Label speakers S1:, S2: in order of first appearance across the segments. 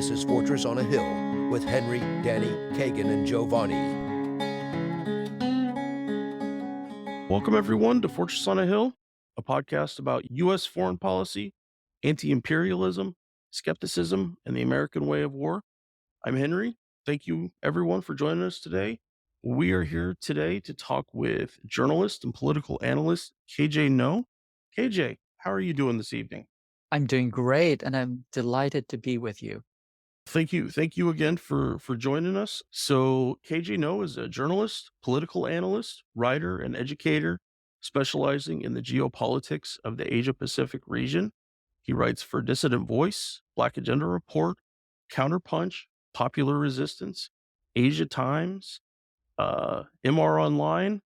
S1: This is Fortress on a Hill with Henry, Danny, Kagan, and Giovanni.
S2: Welcome, everyone, to Fortress on a Hill, a podcast about U.S. foreign policy, anti-imperialism, skepticism, and the American way of war. I'm Henry. Thank you, everyone, for joining us today. We are here today to talk with journalist and political analyst KJ Noh. KJ, how are you doing this evening?
S3: I'm doing great, and I'm delighted to be with you.
S2: Thank you. Thank you again for joining us. So KJ Noh is a journalist, political analyst, writer, and educator specializing in the geopolitics of the Asia-Pacific region. He writes for Dissident Voice, Black Agenda Report, Counterpunch, Popular Resistance, Asia Times, MR Online,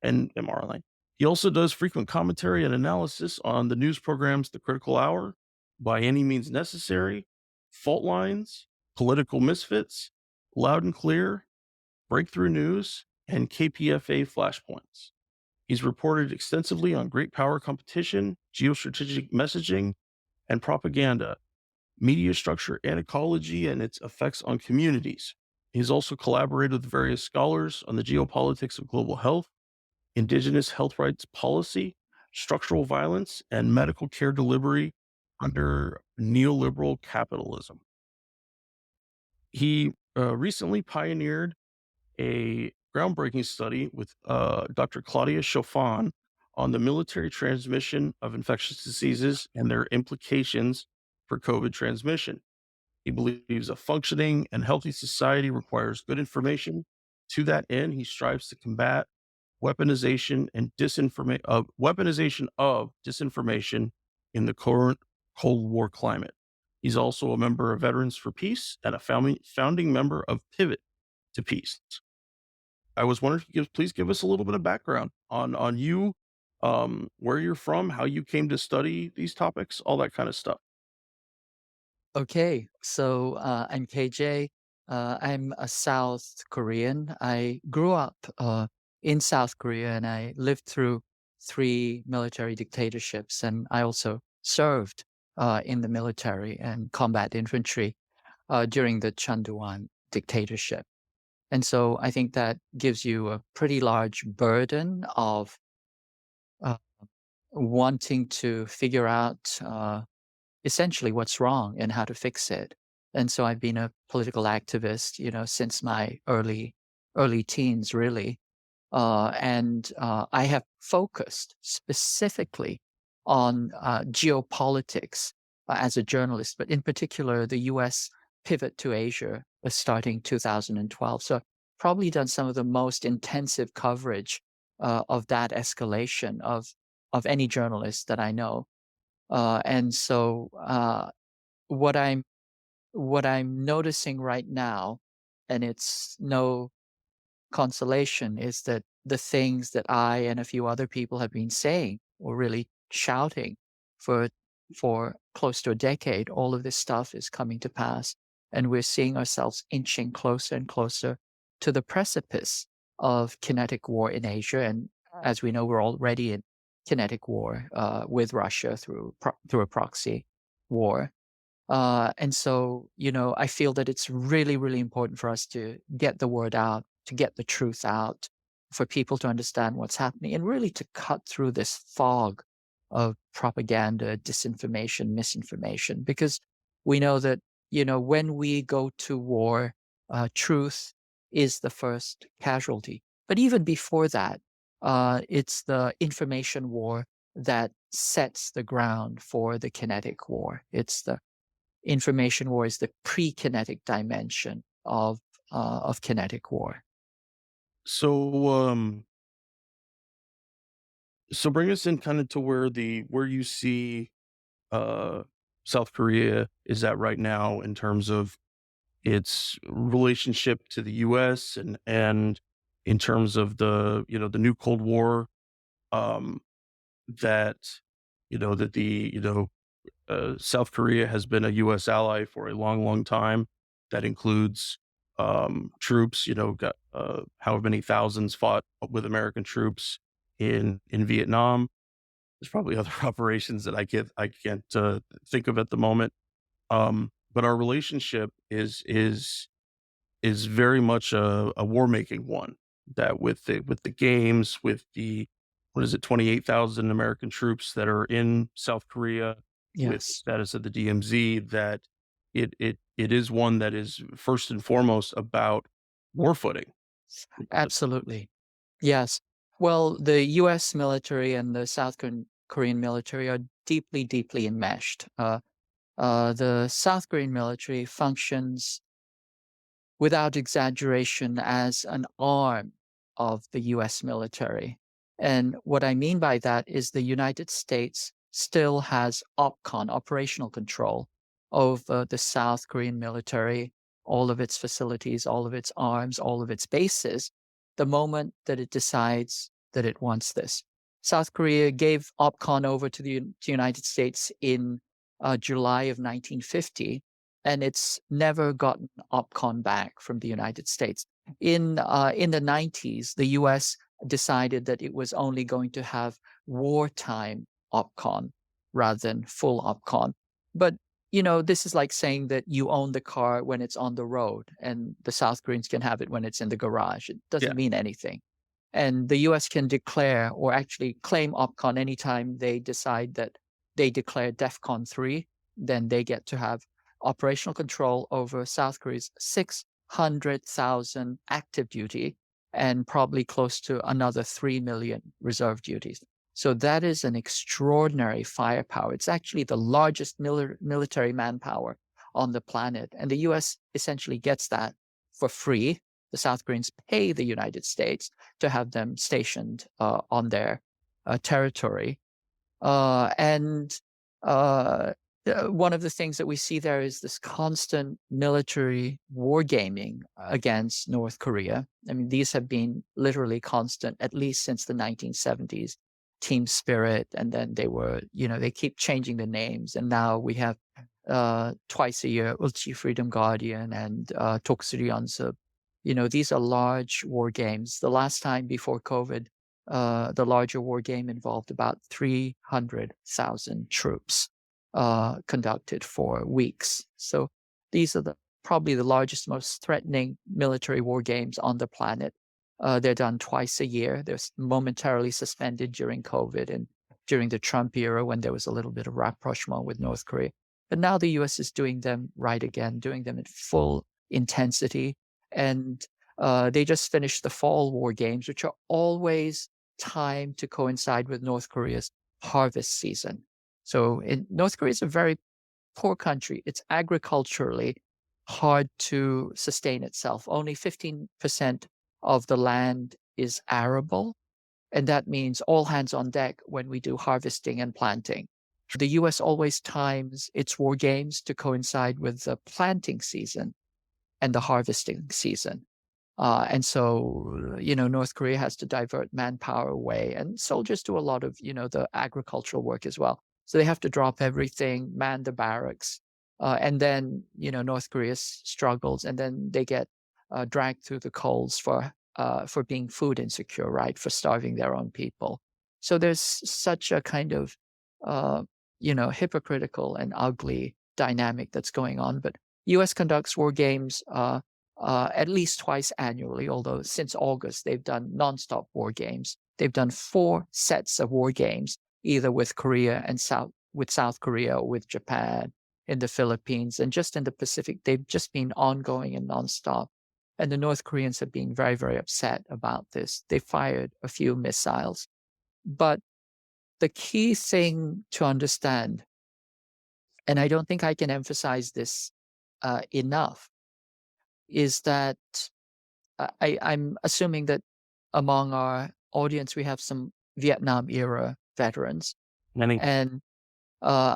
S2: and MR Online. He also does frequent commentary and analysis on the news programs The Critical Hour, By Any Means Necessary, Fault Lines, Political Misfits, Loud and Clear, Breakthrough News, and KPFA Flashpoints. He's reported extensively on great power competition, geostrategic messaging, and propaganda, media structure and ecology, and its effects on communities. He's also collaborated with various scholars on the geopolitics of global health, indigenous health rights policy, structural violence, and medical care delivery under neoliberal capitalism. He recently pioneered a groundbreaking study with Dr. Claudia Chofan on the military transmission of infectious diseases and their implications for COVID transmission. He believes a functioning and healthy society requires good information. To that end, he strives to combat weaponization of disinformation in the current Cold War climate. He's also a member of Veterans for Peace and a founding member of Pivot to Peace. I was wondering if you could please give us a little bit of background on you, where you're from, how you came to study these topics, all that kind of stuff.
S3: Okay, so I'm KJ. I'm a South Korean. I grew up in South Korea, and I lived through 3 military dictatorships, and I also served in the military and combat infantry during the Chanduan dictatorship. And so I think that gives you a pretty large burden of uh, wanting to figure out essentially what's wrong and how to fix it. And so I've been a political activist, since my early teens, really. And I have focused specifically on geopolitics as a journalist, but in particular, the U.S. pivot to Asia starting 2012. So probably done some of the most intensive coverage of that escalation of any journalist that I know. And so what I'm noticing right now, and it's no consolation, is that the things that I and a few other people have been saying or really shouting for close to a decade, all of this stuff is coming to pass, and we're seeing ourselves inching closer and closer to the precipice of kinetic war in Asia. And as we know, we're already in kinetic war with Russia through a proxy war. And so, I feel that it's really, really important for us to get the word out, to get the truth out, for people to understand what's happening, and really to cut through this fog of propaganda, disinformation, misinformation, because we know that, when we go to war, truth is the first casualty. But even before that, it's the information war that sets the ground for the kinetic war. Information war is the pre-kinetic dimension of kinetic war.
S2: So, so bring us in kind of to where you see South Korea is at right now in terms of its relationship to the U.S. and in terms of the new Cold War, um, that South Korea has been a U.S. ally for a long, long time. That includes troops. However many thousands fought with American troops in Vietnam. There's probably other operations that I can't think of at the moment. but our relationship is very much a war making one. That with the games, with the what is it, 28,000 American troops that are in South Korea, with the
S3: Yes,
S2: status of the DMZ, that it is one that is first and foremost about war footing.
S3: absolutely. Yes. Well, the U.S. military and the Korean military are deeply, deeply enmeshed. The South Korean military functions without exaggeration, as an arm of the US military. And what I mean by that is the United States still has OPCON, operational control, over the South Korean military, all of its facilities, all of its arms, all of its bases, the moment that it decides that it wants this. South Korea gave OPCON over to the United States in July of 1950, and it's never gotten OPCON back from the United States. In the 90s, the U.S. decided that it was only going to have wartime OPCON rather than full OPCON. But this is like saying that you own the car when it's on the road, and the South Koreans can have it when it's in the garage. It
S2: Yeah,
S3: doesn't mean anything. And the US can declare or actually claim OPCON anytime they decide that they declare DEFCON 3, then they get to have operational control over South Korea's 600,000 active duty and probably close to another 3 million reserve duties. So that is an extraordinary firepower. It's actually the largest military manpower on the planet. And the US essentially gets that for free. The South Koreans pay the United States to have them stationed on their territory. And one of the things that we see there is this constant military wargaming against North Korea. I mean, these have been literally constant, at least since the 1970s. Team Spirit, and then they keep changing the names. And now we have twice a year, Ulchi Freedom Guardian and Toksuryeonsub. These are large war games. The last time before COVID, the larger war game involved about 300,000 troops conducted for weeks. So these are probably the largest, most threatening military war games on the planet. They're done twice a year. They're momentarily suspended during COVID and during the Trump era when there was a little bit of rapprochement with North Korea. But now the US is doing them right again, doing them in full intensity. And they just finished the fall war games, which are always timed to coincide with North Korea's harvest season. So North Korea is a very poor country. It's agriculturally hard to sustain itself. Only 15% of the land is arable, and that means all hands on deck when we do harvesting and planting. The US always times its war games to coincide with the planting season and the harvesting season. And so, North Korea has to divert manpower away, and soldiers do a lot of, the agricultural work as well. So they have to drop everything, man the barracks, and then, North Korea struggles, and then they get dragged through the coals for being food insecure, right? For starving their own people. So there's such a kind of, hypocritical and ugly dynamic that's going on. But U.S. conducts war games at least twice annually, although since August they've done nonstop war games. They've done 4 sets of war games, either with Korea and South Korea or with Japan, in the Philippines, and just in the Pacific. They've just been ongoing and nonstop. And the North Koreans have been very, very upset about this. They fired a few missiles. But the key thing to understand, and I don't think I can emphasize this enough, is that I'm assuming that among our audience, we have some Vietnam era veterans.
S2: many.
S3: And uh,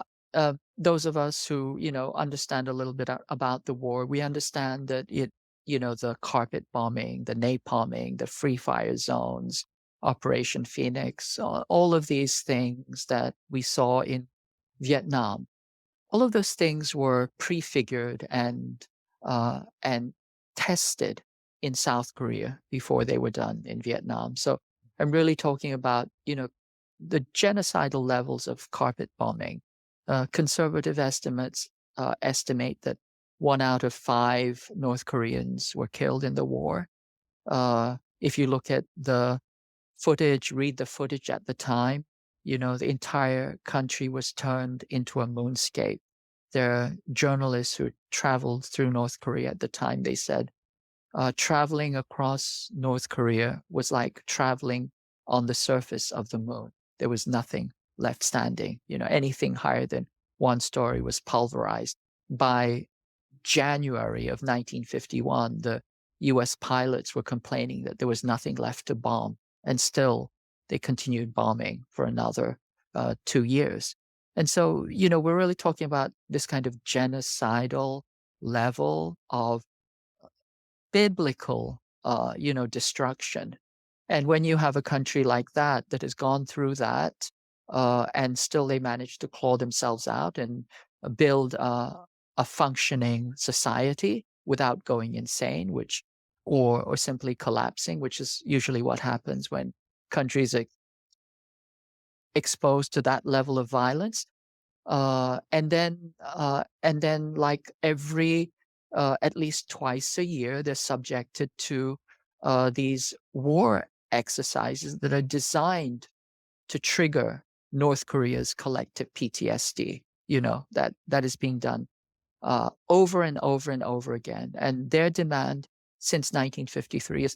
S3: those of us who, understand a little bit about the war, we understand that the carpet bombing, the napalming, the free fire zones, Operation Phoenix, all of these things that we saw in Vietnam, all of those things were prefigured and tested in South Korea before they were done in Vietnam. So I'm really talking about, the genocidal levels of carpet bombing. Conservative estimates estimate that 1 out of 5 North Koreans were killed in the war. If you look at the footage, read the footage at the time, the entire country was turned into a moonscape. There are journalists who traveled through North Korea at the time. They said traveling across North Korea was like traveling on the surface of the moon. There was nothing left standing. Anything higher than 1 story was pulverized. By January of 1951, the US pilots were complaining that there was nothing left to bomb, and still they continued bombing for another 2 years. And so, we're really talking about this kind of genocidal level of biblical, destruction. And when you have a country like that that has gone through that, and still they manage to claw themselves out and build a functioning society without going insane, or simply collapsing, which is usually what happens when countries are exposed to that level of violence. And then like every at least twice a year, they're subjected to these war exercises that are designed to trigger North Korea's collective PTSD. That is being done over and over and over again. And their demand since 1953 is,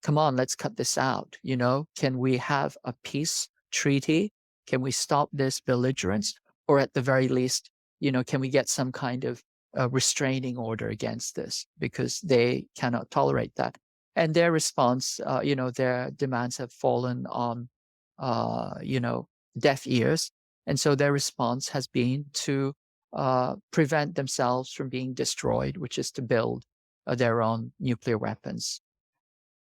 S3: come on, let's cut this out. Can we have a peace treaty? Can we stop this belligerence? Or at the very least, can we get some kind of restraining order against this? Because they cannot tolerate that. And their response, their demands have fallen on, deaf ears. And so their response has been to prevent themselves from being destroyed, which is to build their own nuclear weapons.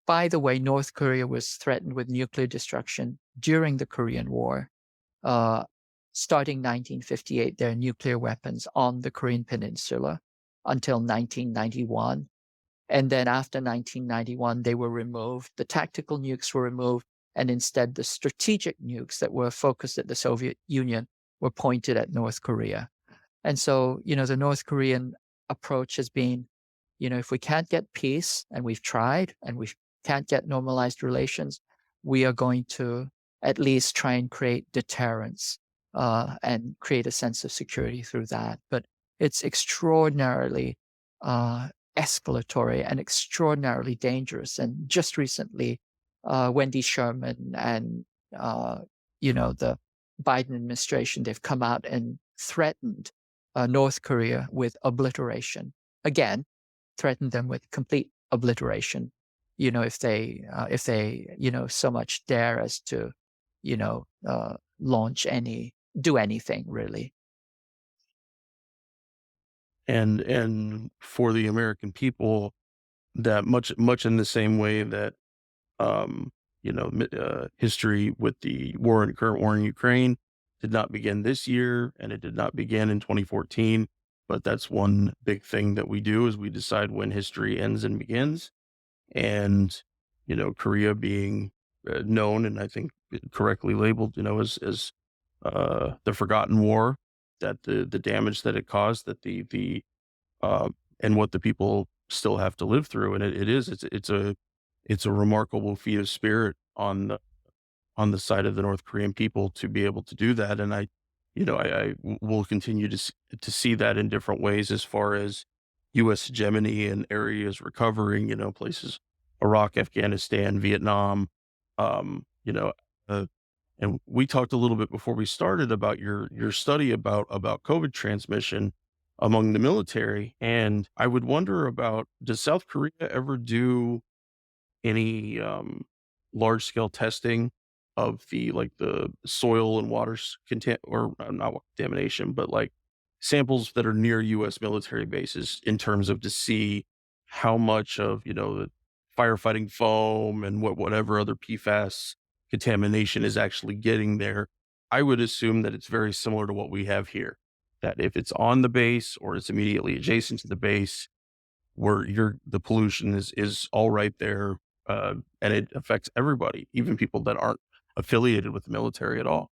S3: By the way, North Korea was threatened with nuclear destruction during the Korean War. Starting 1958, there are nuclear weapons on the Korean Peninsula until 1991. And then after 1991, they were removed. The tactical nukes were removed. And instead, the strategic nukes that were focused at the Soviet Union were pointed at North Korea. And so, the North Korean approach has been, if we can't get peace, and we've tried, and we can't get normalized relations, we are going to at least try and create deterrence and create a sense of security through that. But it's extraordinarily escalatory and extraordinarily dangerous. And just recently, Wendy Sherman and the Biden administration, they've come out and threatened North Korea with obliteration. Again, threatened them with complete obliteration. If they so much dare as to do anything really.
S2: And for the American people, that much in the same way that history with the current war in Ukraine did not begin this year, and it did not begin in 2014. But that's one big thing that we do, is we decide when history ends and begins. And Korea being known, and I think correctly labeled, as the forgotten war, that the damage that it caused, that the and what the people still have to live through, and it's a remarkable feat of spirit on the side of the North Korean people to be able to do that. And I will continue to see that in different ways, as far as U.S. hegemony and areas recovering, places, Iraq, Afghanistan, Vietnam, um, you know, uh, and we talked a little bit before we started about your study about COVID transmission among the military. And I would wonder about, does South Korea ever do any large scale testing of the soil and water or not water contamination, but like samples that are near U.S. military bases, in terms of to see how much of the firefighting foam and whatever other PFAS contamination is actually getting there? I would assume that it's very similar to what we have here. That if it's on the base or it's immediately adjacent to the base, where the pollution is all right there, and it affects everybody, even people that aren't affiliated with the military at all.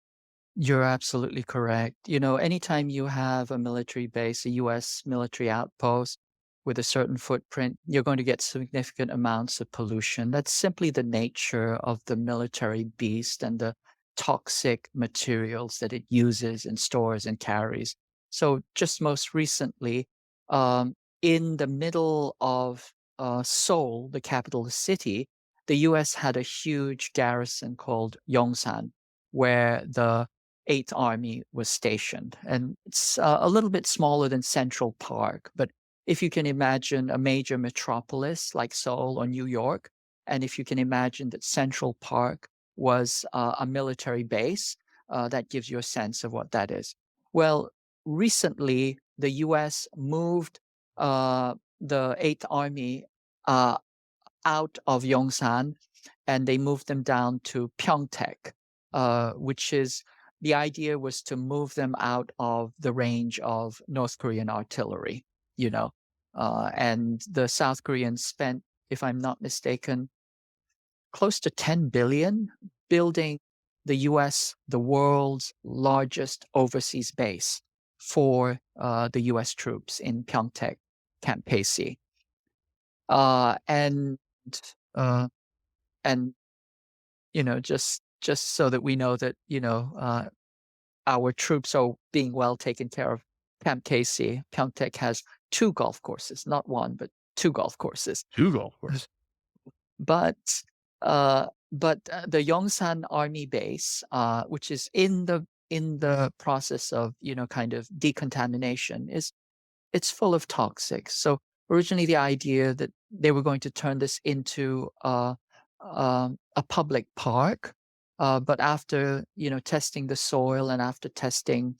S3: You're absolutely correct. Anytime you have a military base, a U.S. military outpost with a certain footprint, you're going to get significant amounts of pollution. That's simply the nature of the military beast and the toxic materials that it uses and stores and carries. So, just most recently, um, in the middle of Seoul, the capital city, the U.S. had a huge garrison called Yongsan, where the Eighth Army was stationed. And it's a little bit smaller than Central Park. But if you can imagine a major metropolis like Seoul or New York, and if you can imagine that Central Park was a military base, that gives you a sense of what that is. Well, recently, the US moved the Eighth Army uh, out of Yongsan and they moved them down to Pyeongtaek, which is the idea was to move them out of the range of North Korean artillery, you know. And the South Koreans spent, if I'm not mistaken, close to 10 billion building the US, the world's largest overseas base for the US troops in Pyeongtaek, Camp Pacey. And uh, and just so that we know that our troops are being well taken care of. Camp Casey, Pyeongtaek has two golf courses, not one, but two golf courses.
S2: 2 golf courses.
S3: But the Yongsan Army Base, which is in the process of kind of decontamination, it's full of toxics. So originally, the idea that they were going to turn this into a public park, but after testing the soil and after testing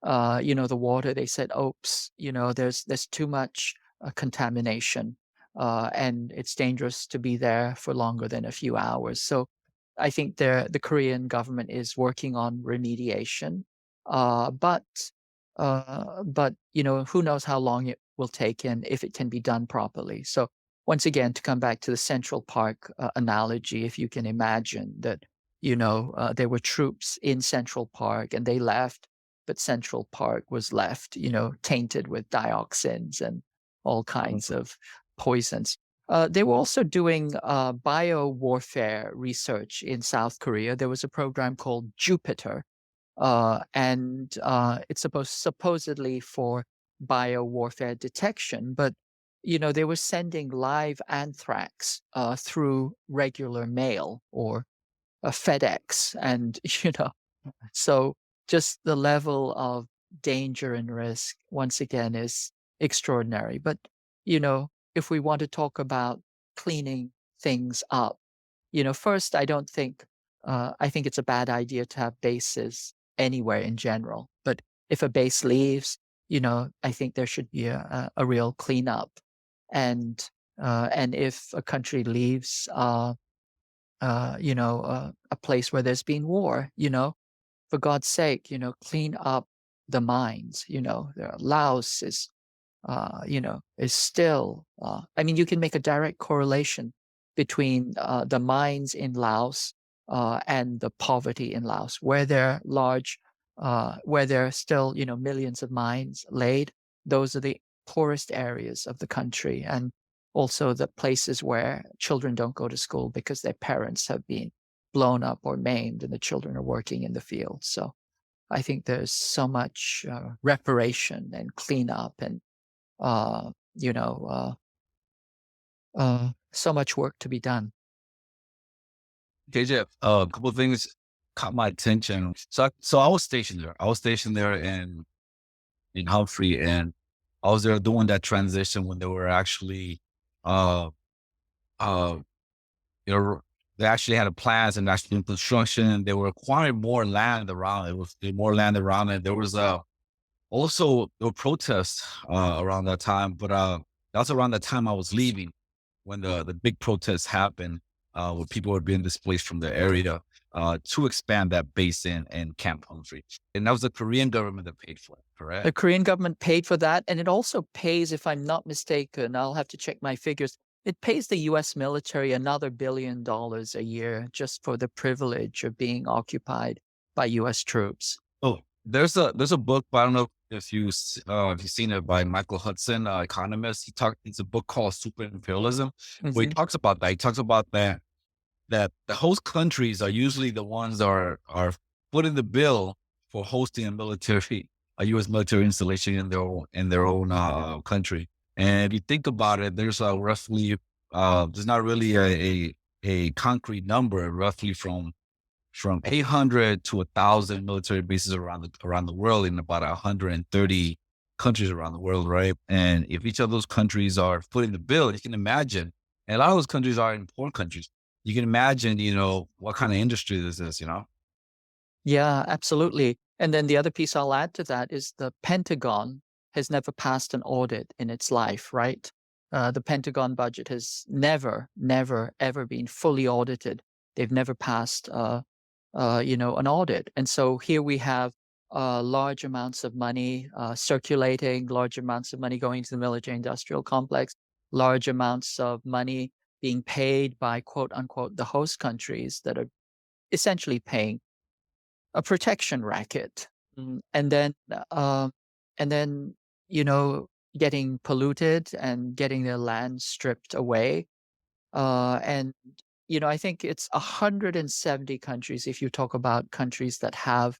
S3: the water, they said, "Oops, there's too much contamination, and it's dangerous to be there for longer than a few hours." So I think the Korean government is working on remediation, but who knows how long it will take and if it can be done properly. So once again, to come back to the Central Park analogy, if you can imagine that, there were troops in Central Park and they left, but Central Park was left, tainted with dioxins and all kinds of poisons. They were also doing bio warfare research in South Korea. There was a program called Jupiter, and it's supposedly for bio warfare detection. But they were sending live anthrax through regular mail or FedEx, and so just the level of danger and risk once again is extraordinary. But if we want to talk about cleaning things up, first I think it's a bad idea to have bases anywhere in general. But if a base leaves, I think there should be a real cleanup. And if a country leaves, a place where there's been war, for God's sake, clean up the mines. Laos is still. I mean, you can make a direct correlation between the mines in Laos and the poverty in Laos, where there are still millions of mines laid. Those are the poorest areas of the country, and also the places where children don't go to school because their parents have been blown up or maimed, and the children are working in the fields. So I think there's so much reparation and cleanup, and uh, you know, so much work to be done.
S4: KJ, a couple of things caught my attention. So I was stationed there. I was stationed there in Humphrey, and I was there doing that transition when they were actually, uh, uh, they actually had a plans and actually in construction. They were acquiring more land around. It was more land around it. There was also there were protests around that time, but that was around the time I was leaving when the big protests happened, where people were being displaced from the area to expand that base in Camp Humphrey. And that was the Korean government that paid for it,
S3: The
S4: correct?
S3: Korean government paid for that, and it also pays, if I'm not mistaken, I'll have to check my figures. It pays the US military another $1 billion a year just for the privilege of being occupied by U.S. troops.
S4: Oh, there's a book, but I don't know if if you've seen it, by Michael Hudson, economist. It's a book called Super Imperialism, where he
S3: Hmm.
S4: talks about that. He talks about that the host countries are usually the ones that are footing the bill for hosting a U.S. military installation in their own country. And if you think about it, there's roughly there's not really a concrete number, roughly from 800 to 1,000 military bases around the world in about 130 countries around the world, right? And if each of those countries are footing the bill, you can imagine, and a lot of those countries are important countries. You can imagine, what kind of industry this is,
S3: Yeah, absolutely. And then the other piece I'll add to that is the Pentagon has never passed an audit in its life, right? The Pentagon budget has never, ever been fully audited. They've never passed, an audit. And so here we have large amounts of money circulating, large amounts of money going to the military industrial complex, large amounts of money being paid by quote unquote the host countries that are essentially paying a protection racket. And then and then getting polluted and getting their land stripped away. And I think it's 170 countries if you talk about countries that have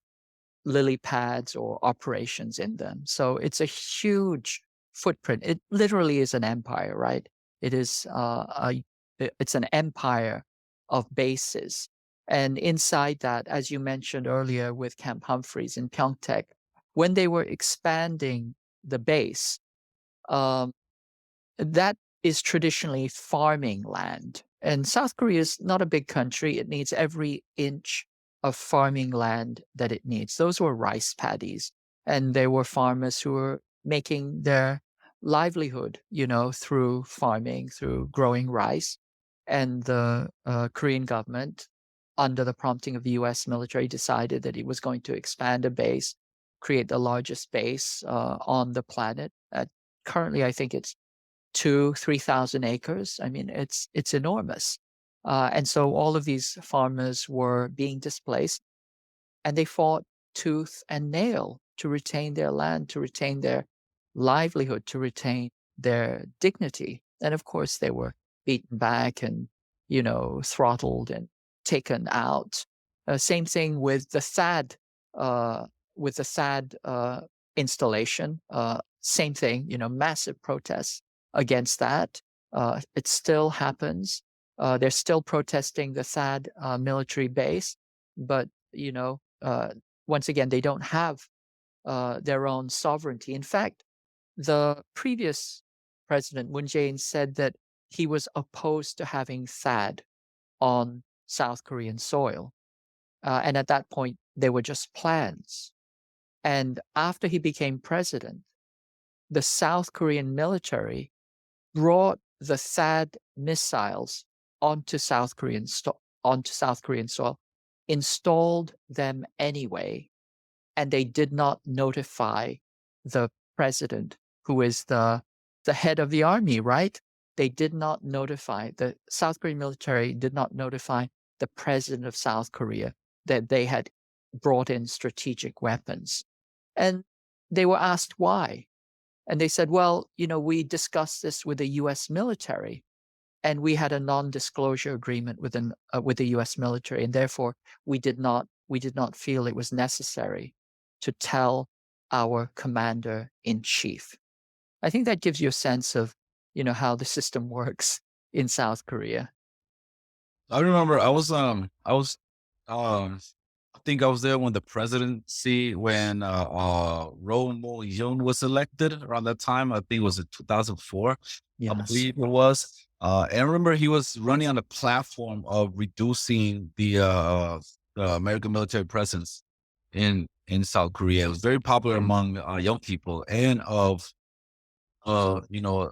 S3: lily pads or operations in them. So it's a huge footprint. It literally is an empire, right? It is it's an empire of bases. And inside that, as you mentioned earlier with Camp Humphreys in Pyeongtaek, when they were expanding the base, um, that is traditionally farming land. And South Korea is not a big country. It needs every inch of farming land that it needs. Those were rice paddies. And there were farmers who were making their livelihood, through farming, through growing rice. And the Korean government, under the prompting of the US military, decided that it was going to expand a base, create the largest base on the planet. Currently, I think it's 3,000 acres. I mean, it's enormous. And so all of these farmers were being displaced, and they fought tooth and nail to retain their land, to retain their livelihood, to retain their dignity. And of course, they were beaten back and, throttled and taken out. Same thing with the THAAD, installation. Same thing, massive protests against that. It still happens. They're still protesting the THAAD military base, but once again, they don't have their own sovereignty. In fact, the previous president, Moon Jae-in, said that he was opposed to having THAAD on South Korean soil. And at that point, they were just plans. And after he became president, the South Korean military brought the THAAD missiles onto South Korean soil, installed them anyway, and they did not notify the president, who is the head of the army, right? They did not notify, the South Korean military did not notify the president of South Korea that they had brought in strategic weapons. And they were asked why. And they said, well, we discussed this with the US military, and we had a non-disclosure agreement with the US military, and therefore we did not feel it was necessary to tell our commander in chief. I think that gives you a sense of, how the system works in South Korea.
S4: I remember I think I was there when the presidency, when Roh Moo-hyun was elected around that time. I think it was in 2004, I
S3: Yes.
S4: believe it was. And I remember he was running on the platform of reducing the American military presence in South Korea. It was very popular among young people, and of you know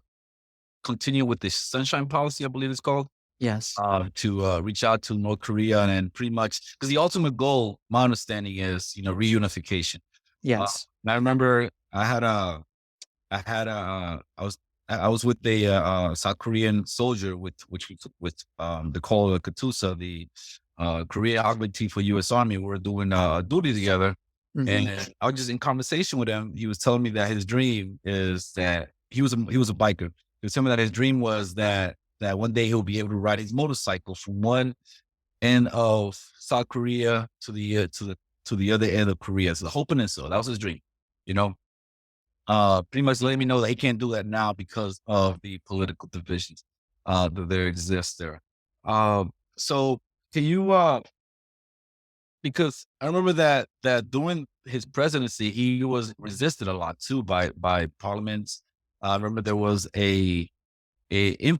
S4: continue with the sunshine policy, I believe it's called,
S3: Yes.
S4: to reach out to North Korea, and pretty much because the ultimate goal, my understanding is, reunification.
S3: Yes.
S4: And I remember I was with a South Korean soldier with the call of Katusa, the Korea Army Chief for U.S. Army. We were doing duty together,
S3: Mhm.
S4: and I was just in conversation with him. He was telling me that his dream is that he was a biker. He was telling me that his dream was that one day he'll be able to ride his motorcycle from one end of South Korea to the other end of Korea, so the whole peninsula. That was his dream, you know. Pretty much letting me know that he can't do that now because of the political divisions that there exist there. So can you because I remember that during his presidency, he was resisted a lot too by parliaments. I remember there was in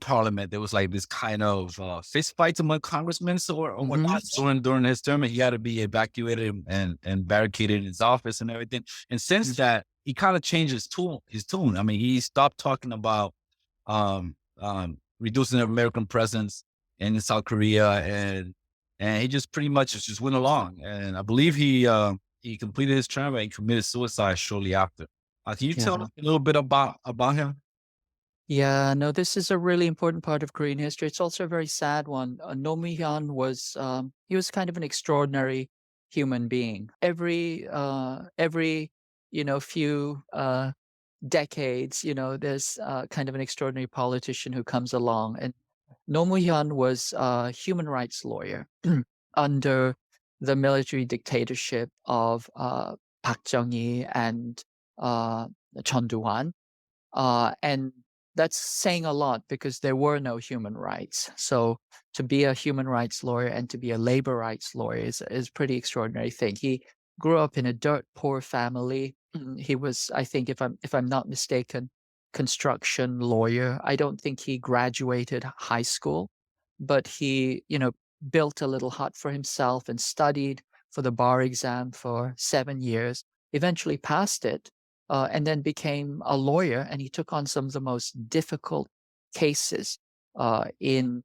S4: parliament, there was like this kind of fist fights among congressmen or whatnot during his term, and he had to be evacuated and barricaded in his office and everything. And since that, he kind of changed his tune. I mean, he stopped talking about reducing the American presence in South Korea, and he just pretty much just went along. And I believe he completed his term and committed suicide shortly after. Can you tell
S3: Yeah.
S4: us a little bit about him?
S3: Yeah, no, this is a really important part of Korean history. It's also a very sad one. Roh Moo-hyun was he was kind of an extraordinary human being. Every few decades, there's kind of an extraordinary politician who comes along, and Roh Moo-hyun was a human rights lawyer under the military dictatorship of Park Chung-hee and Chun Doo-hwan. And that's saying a lot because there were no human rights. So to be a human rights lawyer and to be a labor rights lawyer is a pretty extraordinary thing. He grew up in a dirt poor family. He was, I think, if I'm not mistaken, construction lawyer. I don't think he graduated high school, but he, built a little hut for himself and studied for the bar exam for 7 years, eventually passed it, and then became a lawyer. And he took on some of the most difficult cases in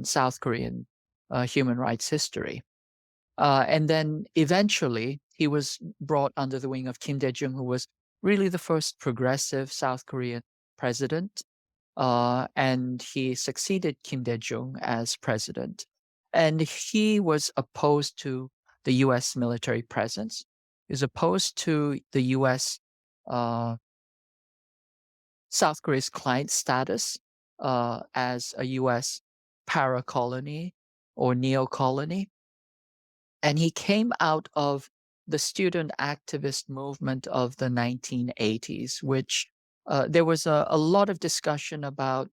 S3: South Korean human rights history. And then eventually he was brought under the wing of Kim Dae-jung, who was really the first progressive South Korean president. And he succeeded Kim Dae-jung as president. And he was opposed to the U.S. military presence. He was opposed to the U.S. South Korea's client status as a U.S. para-colony or neo-colony. And he came out of the student activist movement of the 1980s, which there was a lot of discussion about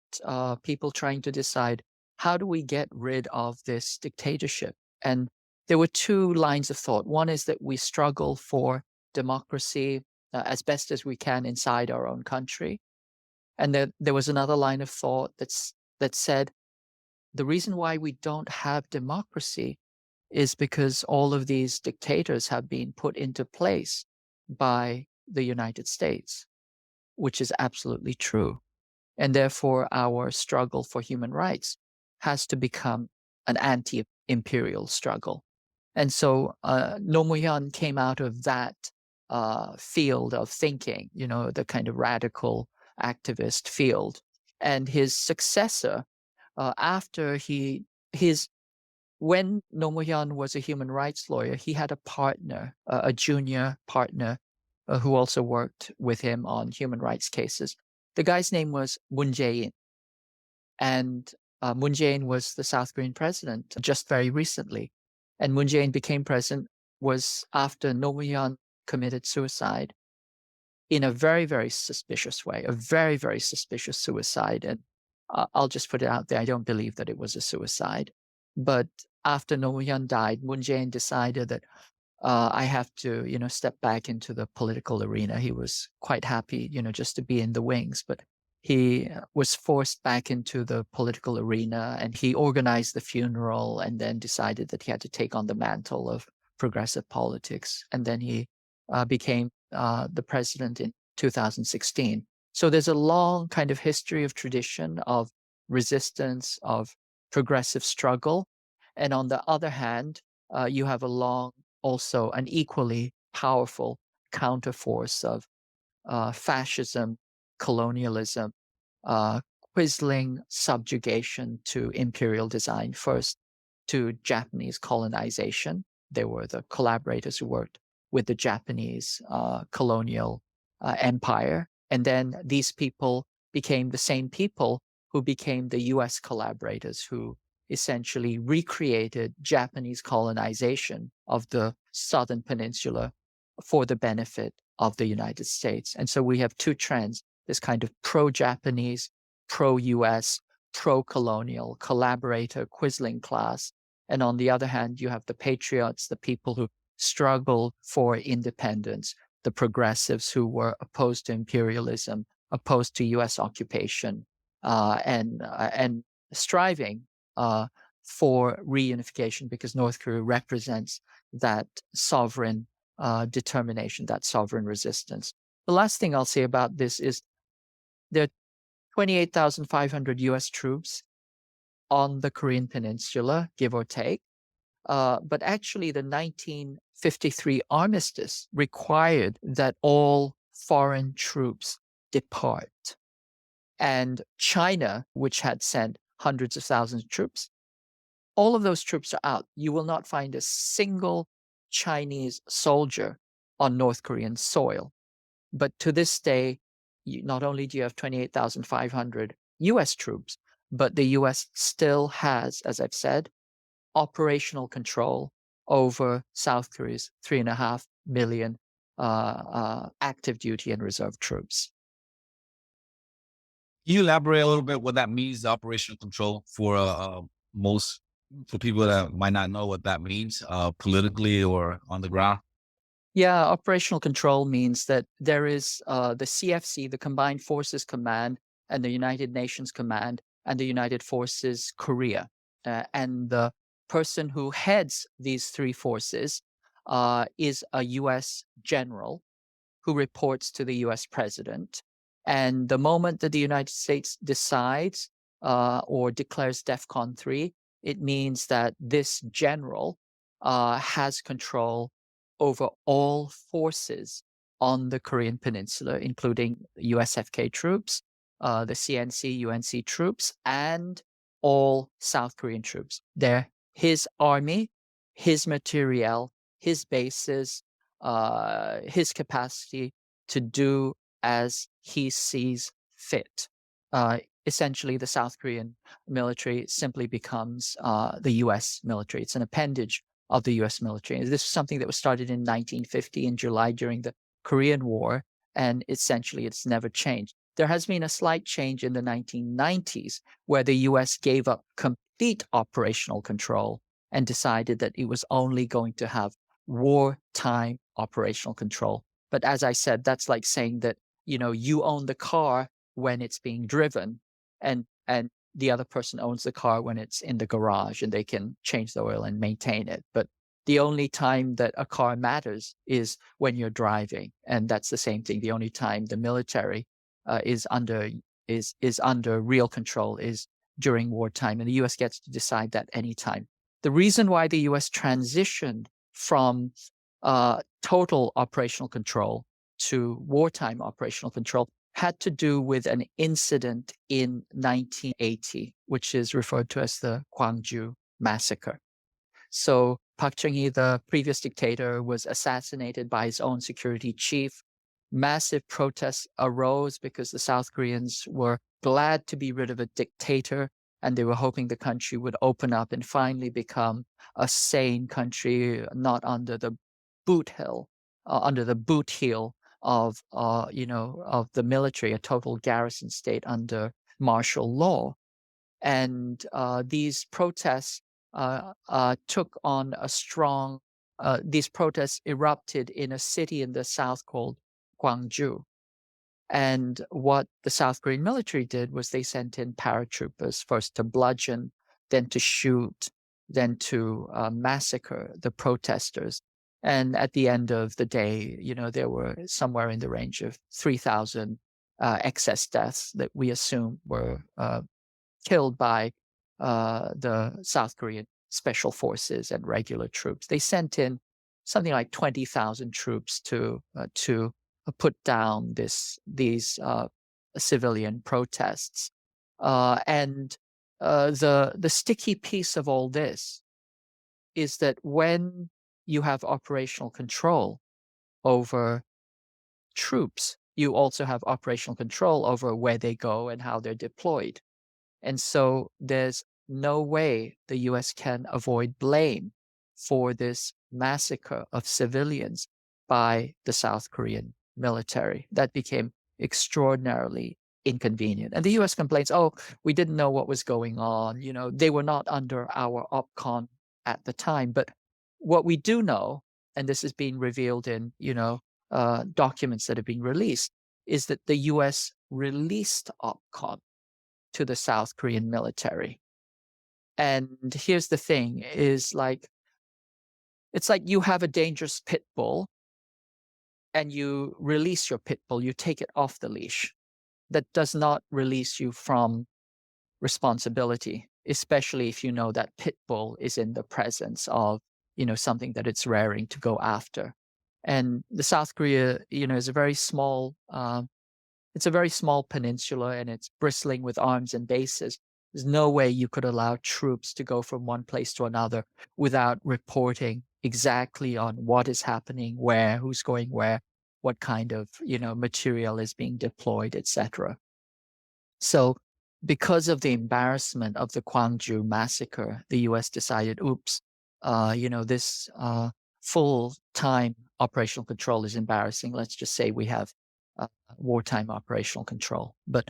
S3: people trying to decide, how do we get rid of this dictatorship? And there were two lines of thought. One is that we struggle for democracy as best as we can inside our own country. And there was another line of thought that said, the reason why we don't have democracy is because all of these dictators have been put into place by the United States, which is absolutely true. And therefore, our struggle for human rights has to become an anti-imperial struggle. And so Roh Moo-hyun came out of that field of thinking, the kind of radical activist field. And his successor, after when Roh Moo-hyun was a human rights lawyer, he had a partner, a junior partner, who also worked with him on human rights cases. The guy's name was Moon Jae-in. And Moon Jae-in was the South Korean president just very recently. And Moon Jae-in became president was after Roh Moo-hyun committed suicide in a very, very suspicious way, a very, very suspicious suicide. And I'll just put it out there, I don't believe that it was a suicide. But after Roh Moo-hyun died, Moon Jae-in decided that I have to, step back into the political arena. He was quite happy, just to be in the wings, but he was forced back into the political arena, and he organized the funeral and then decided that he had to take on the mantle of progressive politics. And then he became the president in 2016. So there's a long kind of history of tradition of resistance, of progressive struggle. And on the other hand, you have also an equally powerful counterforce of fascism, colonialism, quisling subjugation to imperial design first to Japanese colonization. They were the collaborators who worked with the Japanese colonial empire. And then these people became the same people who became the US collaborators, who essentially recreated Japanese colonization of the southern peninsula for the benefit of the United States. And so we have two trends, this kind of pro-Japanese, pro-US, pro-colonial, collaborator, quisling class. And on the other hand, you have the patriots, the people who struggled for independence, the progressives who were opposed to imperialism, opposed to US occupation, and striving for reunification, because North Korea represents that sovereign determination, that sovereign resistance. The last thing I'll say about this is there are 28,500 US troops on the Korean Peninsula, give or take. But actually, the 1953 armistice required that all foreign troops depart. And China, which had sent hundreds of thousands of troops, all of those troops are out. You will not find a single Chinese soldier on North Korean soil. But to this day, not only do you have 28,500 US troops, but the US still has, as I've said, operational control over South Korea's 3.5 million active duty and reserve troops.
S4: Can you elaborate a little bit what that means, the operational control, for for people that might not know what that means politically or on the ground?
S3: Yeah, operational control means that there is the CFC, the Combined Forces Command, and the United Nations Command, and the United Forces Korea. And the person who heads these three forces is a US general who reports to the US president. And the moment that the United States decides or declares DEFCON 3, it means that this general has control over all forces on the Korean Peninsula, including USFK troops, the CNC, UNC troops, and all South Korean troops. They're his army, his materiel, his bases, his capacity to do as he sees fit. Essentially, the South Korean military simply becomes the US military. It's an appendage of the US military. And this is something that was started in 1950 in July during the Korean War, and essentially it's never changed. There has been a slight change in the 1990s where the US gave up complete operational control and decided that it was only going to have wartime operational control. But as I said, that's like saying that, you own the car when it's being driven, and the other person owns the car when it's in the garage and they can change the oil and maintain it. But the only time that a car matters is when you're driving. And that's the same thing. The only time the military is under real control is during wartime. And the US gets to decide that anytime. The reason why the US transitioned from total operational control to wartime operational control had to do with an incident in 1980, which is referred to as the Gwangju massacre. So Park Chung-hee, the previous dictator, was assassinated by his own security chief. Massive protests arose because the South Koreans were glad to be rid of a dictator, and they were hoping the country would open up and finally become a sane country, not under the boot heel of the military, a total garrison state under martial law. And these protests took on a strong. These protests erupted in a city in the south called Gwangju. And what the South Korean military did was they sent in paratroopers, first to bludgeon, then to shoot, then to massacre the protesters. And at the end of the day, there were somewhere in the range of 3,000 excess deaths that we assume were killed by the South Korean special forces and regular troops. They sent in something like 20,000 troops to put down these civilian protests. And the sticky piece of all this is that when you have operational control over troops, you also have operational control over where they go and how they're deployed. And so there's no way the US can avoid blame for this massacre of civilians by the South Korean military. That became extraordinarily inconvenient. And the US complains, oh, we didn't know what was going on. They were not under our OPCON at the time. But what we do know, and this is being revealed in, documents that have been released, is that the US released OPCON to the South Korean military. And here's the thing is it's like you have a dangerous pit bull and you release your pit bull, you take it off the leash. That does not release you from responsibility, especially if you know that pit bull is in the presence of, something that it's raring to go after. And the South Korea, is a very small it's a very small peninsula and it's bristling with arms and bases. There's no way you could allow troops to go from one place to another without reporting exactly on what is happening, where, who's going where, what kind of, material is being deployed, etc. So because of the embarrassment of the Gwangju massacre, the US decided, oops, this full-time operational control is embarrassing. Let's just say we have wartime operational control. But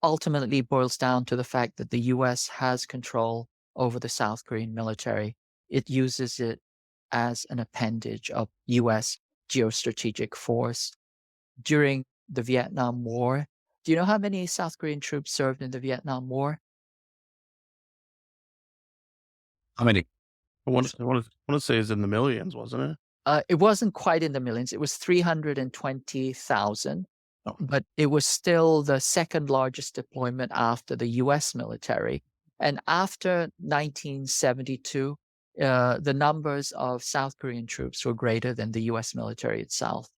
S3: ultimately it boils down to the fact that the US has control over the South Korean military. It uses it as an appendage of US geostrategic force. During the Vietnam War, do you know how many South Korean troops served in the Vietnam War?
S4: How many?
S2: I want to say it's in the millions, wasn't it?
S3: It wasn't quite in the millions. It was 320,000,
S2: Oh.
S3: but it was still the second largest deployment after the US military. And after 1972, the numbers of South Korean troops were greater than the US military itself.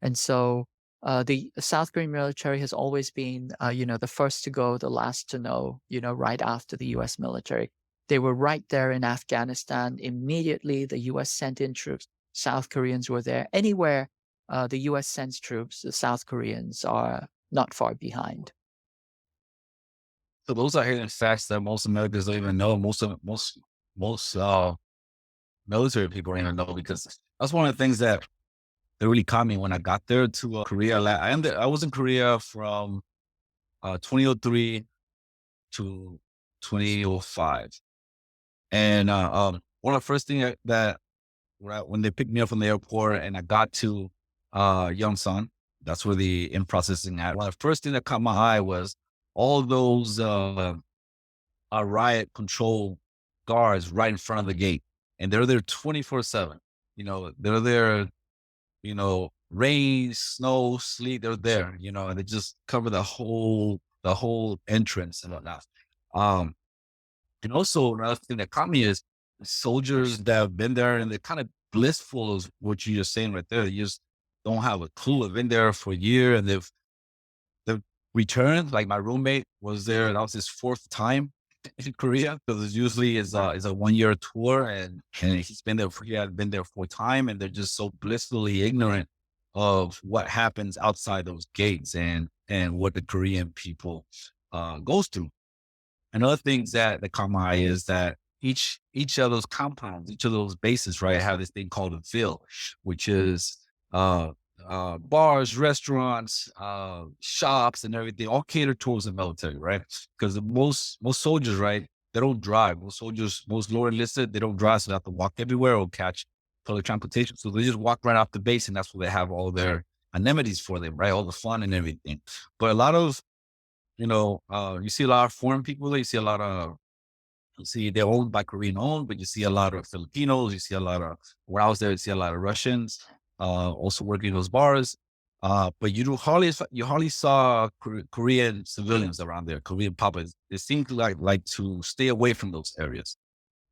S3: And so the South Korean military has always been, the first to go, the last to know, right after the US military. They were right there in Afghanistan. Immediately, the US sent in troops. South Koreans were there. Anywhere the US sends troops, the South Koreans are not far behind.
S4: So those are hidden facts that most Americans don't even know. Most military people don't even know, because that's one of the things that really caught me when I got there to Korea. I was in Korea from 2003 to 2005, and one of the first things that when they picked me up from the airport and I got to Yongsan, that's where the in processing at. One of the first things that caught my eye was all those riot control guards right in front of the gate, and they're there 24/7. They're there. Rain, snow, sleet, they're there. And they just cover the whole entrance and whatnot. And also another thing that caught me is soldiers that have been there and they're kind of blissful is what you're just saying right there. They just don't have a clue. They've been there for a year and they've returned. Like my roommate was there, that was his fourth time in Korea, because it usually is a 1 year tour, and he had been there for a time, and they're just so blissfully ignorant of what happens outside those gates and what the Korean people goes through. Another thing that caught my eye is that each of those compounds, each of those bases, right, have this thing called a ville, which is bars, restaurants, shops, and everything, all catered towards the military, right? Because most soldiers, right, they don't drive. Most lower enlisted, they don't drive, so they have to walk everywhere or catch public transportation. So they just walk right off the base, and that's where they have all their amenities for them, right? All the fun and everything. But a lot of, you see a lot of foreign people there. You see they're owned by Korean owned, but you see a lot of Filipinos. You see a lot of, when I was there, you see a lot of Russians also working in those bars. But you hardly saw Korean civilians around there, Korean public. They seem to like to stay away from those areas.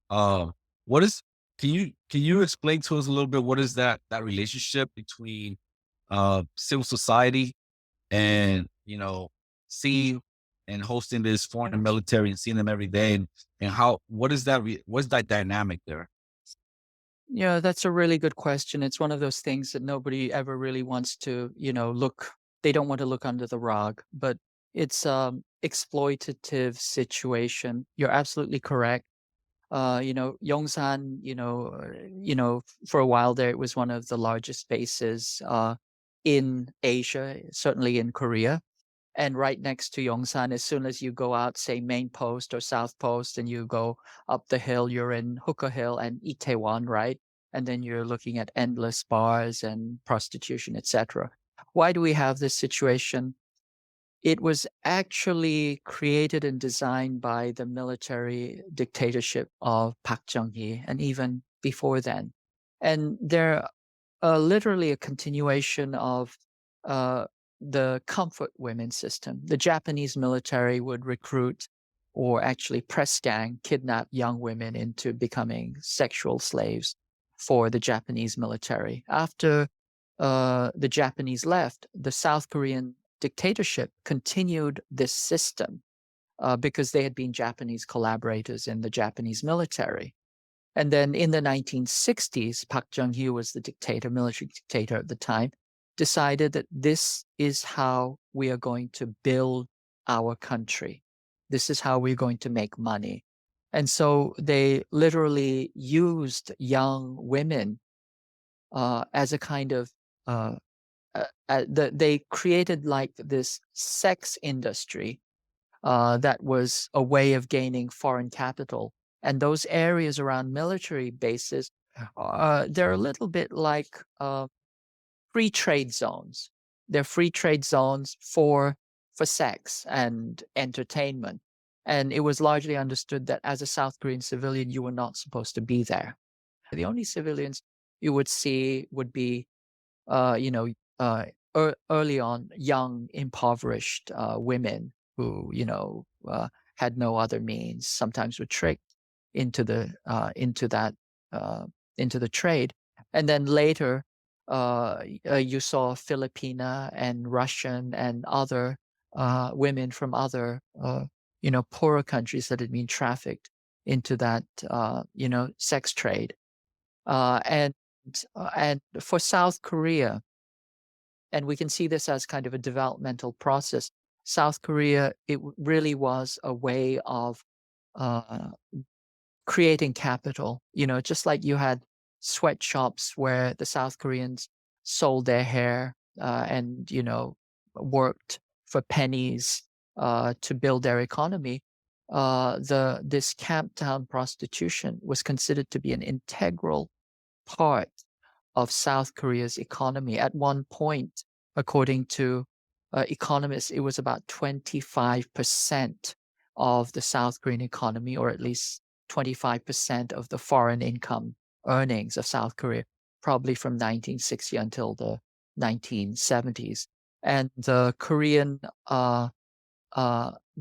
S4: What is, can you explain to us a little bit, what is that relationship between civil society and, seeing and hosting this foreign military and seeing them every day, and how, what's that dynamic there?
S3: Yeah, that's a really good question. It's one of those things that nobody ever really wants to, look. They don't want to look under the rug, but it's exploitative situation. You're absolutely correct. Yongsan, for a while there, it was one of the largest bases in Asia, certainly in Korea. And right next to Yongsan, as soon as you go out, say Main Post or South Post, and you go up the hill, you're in Hookah Hill and Itaewon, right? And then you're looking at endless bars and prostitution, etc. Why do we have this situation? It was actually created and designed by the military dictatorship of Park Chung-hee, and even before then. And they're literally a continuation of uh, the comfort women system. The Japanese military would recruit or actually press gang, kidnap young women into becoming sexual slaves for the Japanese military. After the Japanese left, the South Korean dictatorship continued this system because they had been Japanese collaborators in the Japanese military. And then in the 1960s, Park Chung-hee was the dictator, military dictator at the time, decided that this is how we are going to build our country. This is how we're going to make money. And so they literally used young women as a kind of they created like this sex industry that was a way of gaining foreign capital. And those areas around military bases, they're a little bit like free trade zones. They're free trade zones for sex and entertainment. And it was largely understood that as a South Korean civilian, you were not supposed to be there. The only civilians you would see would be uh, you know, early on, young, impoverished women who, had no other means. Sometimes were tricked into into the trade, and then later, you saw Filipina and Russian and other women from other, poorer countries that had been trafficked into that, sex trade, and for South Korea, and we can see this as kind of a developmental process. South Korea, really was a way of uh, creating capital. Just like you had sweatshops where the South Koreans sold their hair and worked for pennies to build their economy. This camptown prostitution was considered to be an integral part of South Korea's economy. At one point, according to economists, it was about 25% of the South Korean economy, or at least 25% of the foreign income earnings of South Korea, probably from 1960 until the 1970s. And the Korean uh,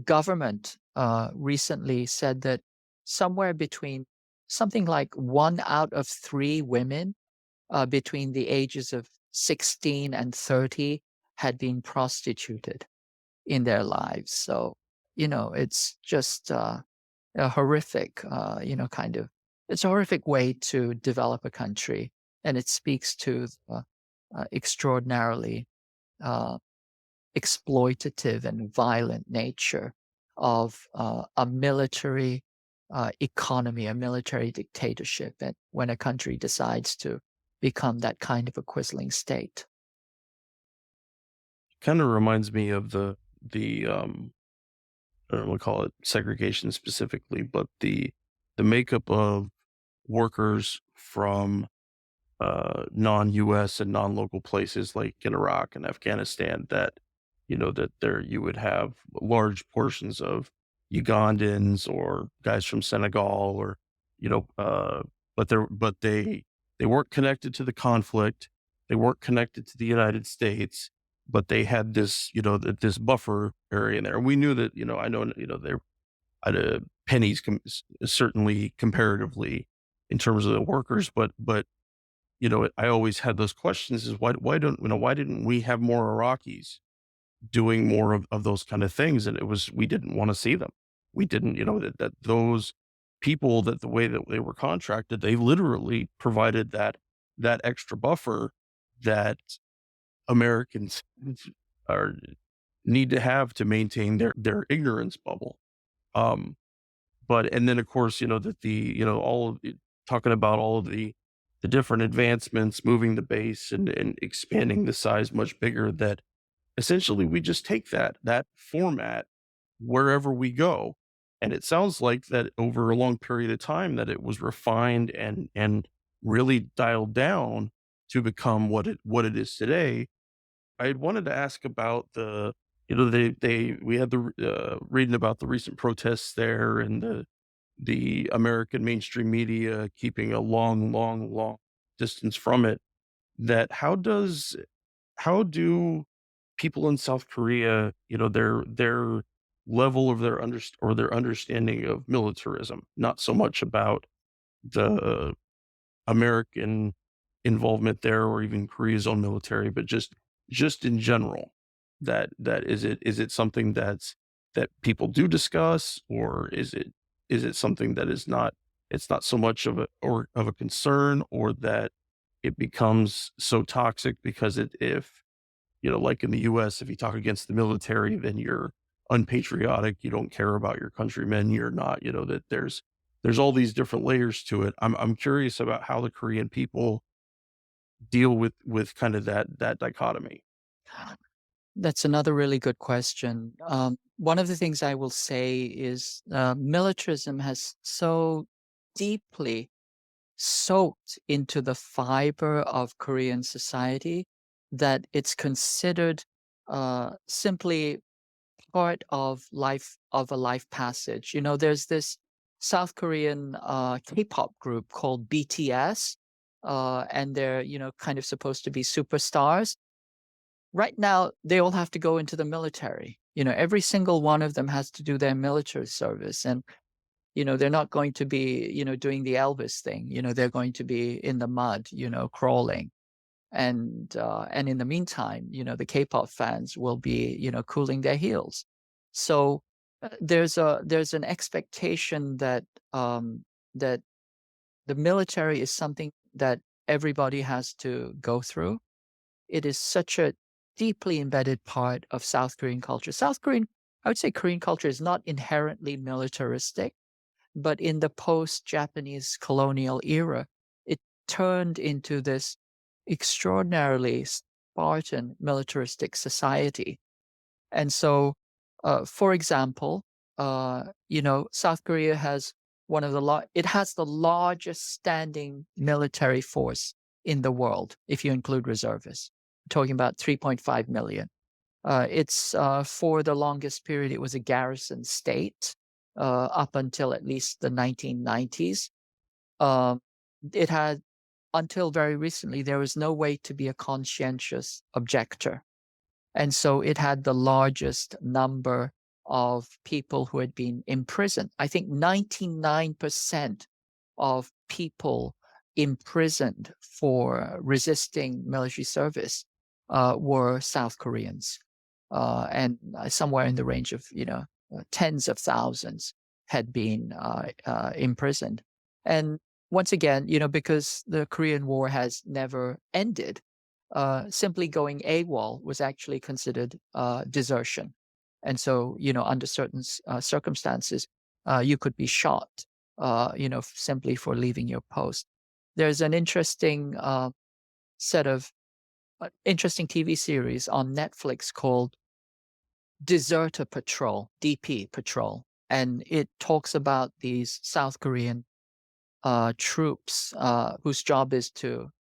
S3: government recently said that somewhere between something like 1 out of 3 women between the ages of 16 and 30 had been prostituted in their lives. So, it's just a horrific, it's a horrific way to develop a country. And it speaks to the extraordinarily uh, exploitative and violent nature of a military economy, a military dictatorship, and when a country decides to become that kind of a quisling state.
S2: Kind of reminds me of the I don't want to call it segregation specifically, but the makeup of workers from non-U.S. and non-local places like in Iraq and Afghanistan, that that there you would have large portions of Ugandans or guys from Senegal, or you know uh but they weren't connected to the conflict. They weren't connected to the United States, but they had this this buffer area in there. And we knew that I know they're at pennies certainly comparatively in terms of the workers, but I always had those questions: is why didn't we have more Iraqis doing more of those kind of things? And we didn't want to see them. We didn't, that those people that the way that they were contracted, they literally provided that extra buffer that Americans are need to have to maintain their ignorance bubble. Um, but and then of course, that all of talking about all of the different advancements, moving the base and expanding the size much bigger, that essentially we just take that format wherever we go. And it sounds like that over a long period of time that it was refined and really dialed down to become what it is today. I had wanted to ask about we had the reading about the recent protests there and the American mainstream media keeping a long distance from it. That how do people in South Korea, their level of their understanding of militarism, not so much about the American involvement there or even Korea's own military, but just in general. That is it something that people do discuss, or is it something that is not it's not so much of a concern, or that it becomes so toxic because if like in the US, if you talk against the military, then you're unpatriotic, you don't care about your countrymen, you're not, that there's all these different layers to it. I'm curious about how the Korean people deal with kind of that dichotomy.
S3: That's another really good question. One of the things I will say is militarism has so deeply soaked into the fiber of Korean society that it's considered simply part of a life passage. There's this South Korean K-pop group called BTS, and they're kind of supposed to be superstars. Right now, they all have to go into the military. Every single one of them has to do their military service, and they're not going to be doing the Elvis thing. They're going to be in the mud, crawling. And in the meantime, the K-pop fans will be, cooling their heels. So there's an expectation that that the military is something that everybody has to go through. It is such a deeply embedded part of South Korean culture. I would say Korean culture is not inherently militaristic, but in the post-Japanese colonial era, it turned into this extraordinarily Spartan militaristic society. And so, for example, South Korea has it has the largest standing military force in the world, if you include reservists. We're talking about 3.5 million. It's for the longest period, it was a garrison state up until at least the 1990s. It had until very recently, there was no way to be a conscientious objector. And so it had the largest number of people who had been imprisoned. I think 99% of people imprisoned for resisting military service were South Koreans. And somewhere in the range of, tens of thousands had been imprisoned. And once again, because the Korean War has never ended, simply going AWOL was actually considered desertion. And so, under certain circumstances, you could be shot, simply for leaving your post. There's an interesting set of interesting TV series on Netflix called Deserter Patrol, DP Patrol. And it talks about these South Korean troops whose job is to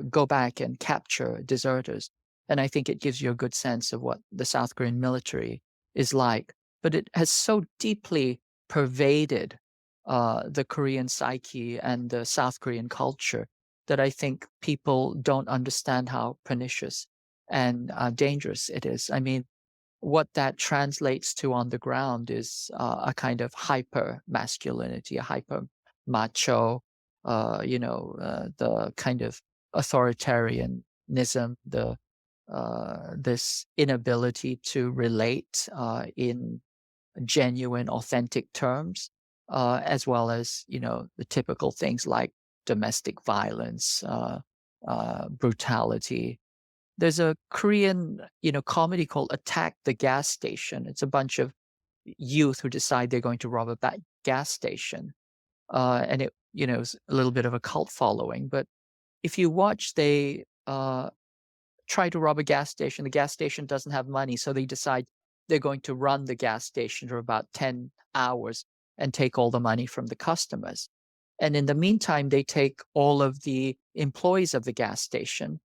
S3: go back and capture deserters. And I think it gives you a good sense of what the South Korean military is like. But it has so deeply pervaded the Korean psyche and the South Korean culture that I think people don't understand how pernicious and dangerous it is. I mean, what that translates to on the ground is a kind of hyper masculinity, a hyper macho, the kind of authoritarianism, this inability to relate in genuine, authentic terms. as well as, the typical things like domestic violence, brutality. There's a Korean, comedy called Attack the Gas Station. It's a bunch of youth who decide they're going to rob a gas station. And it, is a little bit of a cult following. But if you watch, they try to rob a gas station. The gas station doesn't have money, so they decide they're going to run the gas station for about 10 hours and take all the money from the customers. And in the meantime, they take all of the employees of the gas station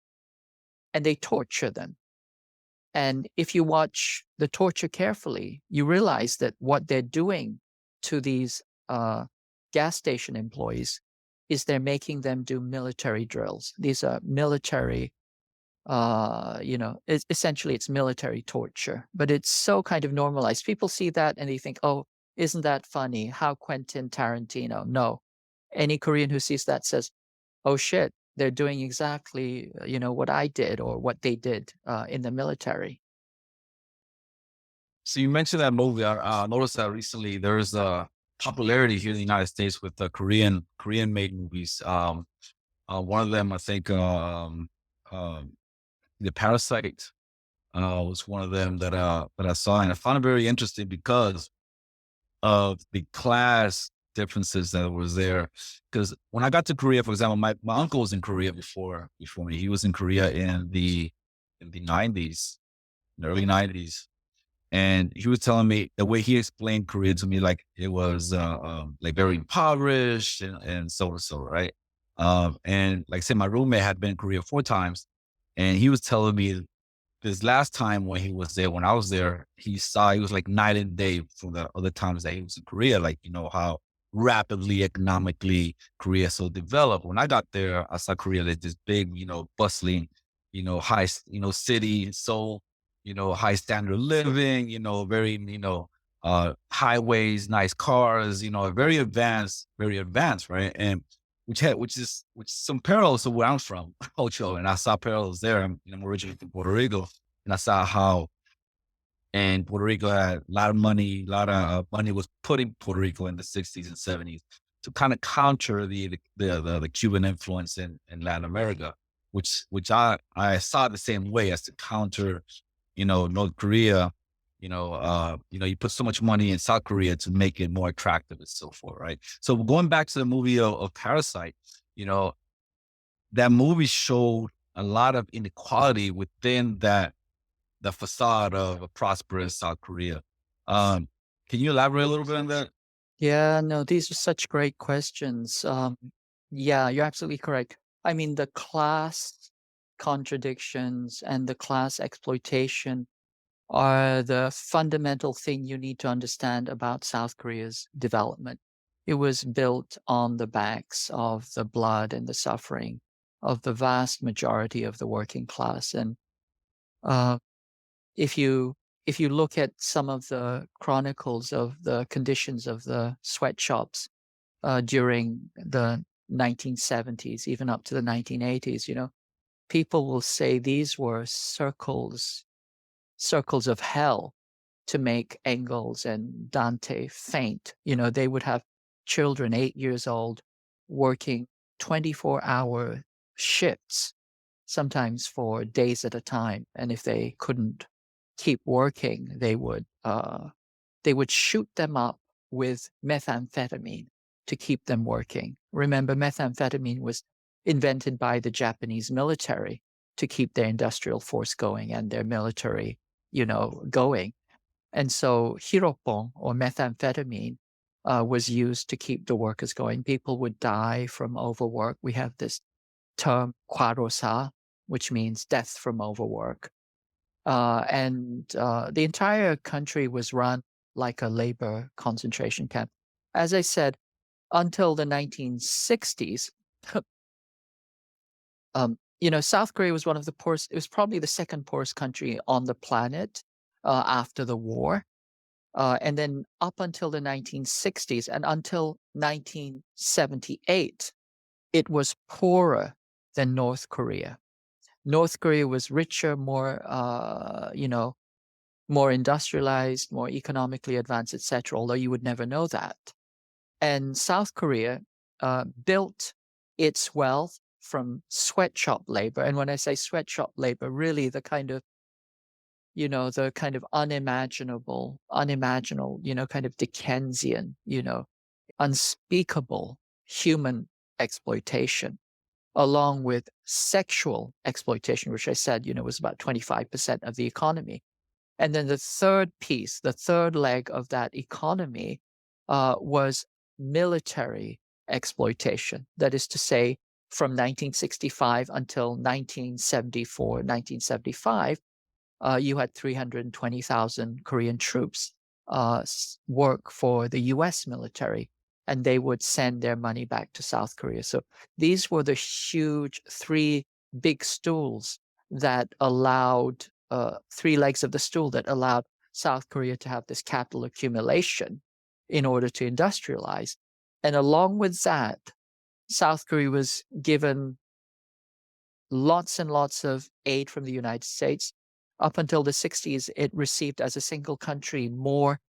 S3: and they torture them. And if you watch the torture carefully, you realize that what they're doing to these gas station employees is they're making them do military drills. These are military, essentially it's military torture, but it's so kind of normalized. People see that and they think, oh, isn't that funny? How Quentin Tarantino? No. Any Korean who sees that says, oh shit, they're doing exactly, what I did or what they did in the military.
S4: So you mentioned that movie. I noticed that recently there's a popularity here in the United States with the Korean made movies. One of them, I think, The Parasite was one of them that I saw, and I found it very interesting because of the class differences that was there. Because when I got to Korea, for example, my uncle was in Korea before me. He was in Korea in the 90s, in the early 90s. And he was telling me the way he explained Korea to me, like it was like very impoverished and so, right? And like I said, my roommate had been in Korea 4 times, and he was telling me this last time when he was there, when I was there, he was like night and day from the other times that he was in Korea, like, how rapidly economically Korea so developed. When I got there, I saw Korea as this big, bustling, high, city, so, high standard of living, very, highways, nice cars, very advanced, right? And which is some parallels to where I'm from, Ocho, and I saw parallels there. I'm originally from Puerto Rico, and I saw how, and Puerto Rico had a lot of money, money was put in Puerto Rico in the 60s and 70s to kind of counter the Cuban influence in Latin America, which I saw the same way as to counter, North Korea. You put so much money in South Korea to make it more attractive and so forth, right? So going back to the movie of Parasite, that movie showed a lot of inequality within the facade of a prosperous South Korea. Can you elaborate a little bit on that?
S3: Yeah, no, these are such great questions. Yeah, you're absolutely correct. I mean, the class contradictions and the class exploitation are the fundamental thing you need to understand about South Korea's development. It was built on the backs of the blood and the suffering of the vast majority of the working class. And uh, if you look at some of the chronicles of the conditions of the sweatshops during the 1970s, even up to the 1980s, people will say these were circles of hell to make Engels and Dante faint. They would have children 8 years old working 24-hour shifts, sometimes for days at a time. And if they couldn't keep working, they would shoot them up with methamphetamine to keep them working. Remember, methamphetamine was invented by the Japanese military to keep their industrial force going and their military, going. And so hiropon, or methamphetamine, was used to keep the workers going. People would die from overwork. We have this term kwarosa, which means death from overwork. And the entire country was run like a labor concentration camp. As I said, until the 1960s, South Korea was one of the poorest. It was probably the second poorest country on the planet after the war. And then up until the 1960s and until 1978, it was poorer than North Korea. North Korea was richer, more, more industrialized, more economically advanced, etc. Although you would never know that. And South Korea built its wealth from sweatshop labor. And when I say sweatshop labor, really the kind of, the kind of unimaginable, kind of Dickensian, unspeakable human exploitation, along with sexual exploitation, which I said, was about 25% of the economy. And then the third piece, the third leg of that economy was military exploitation. That is to say, from 1965 until 1974, 1975, you had 320,000 Korean troops work for the US military, and they would send their money back to South Korea. So these were the huge three big stools that allowed, three legs of the stool that allowed South Korea to have this capital accumulation in order to industrialize. And along with that, South Korea was given lots and lots of aid from the United States. Up until the 60s, it received as a single country more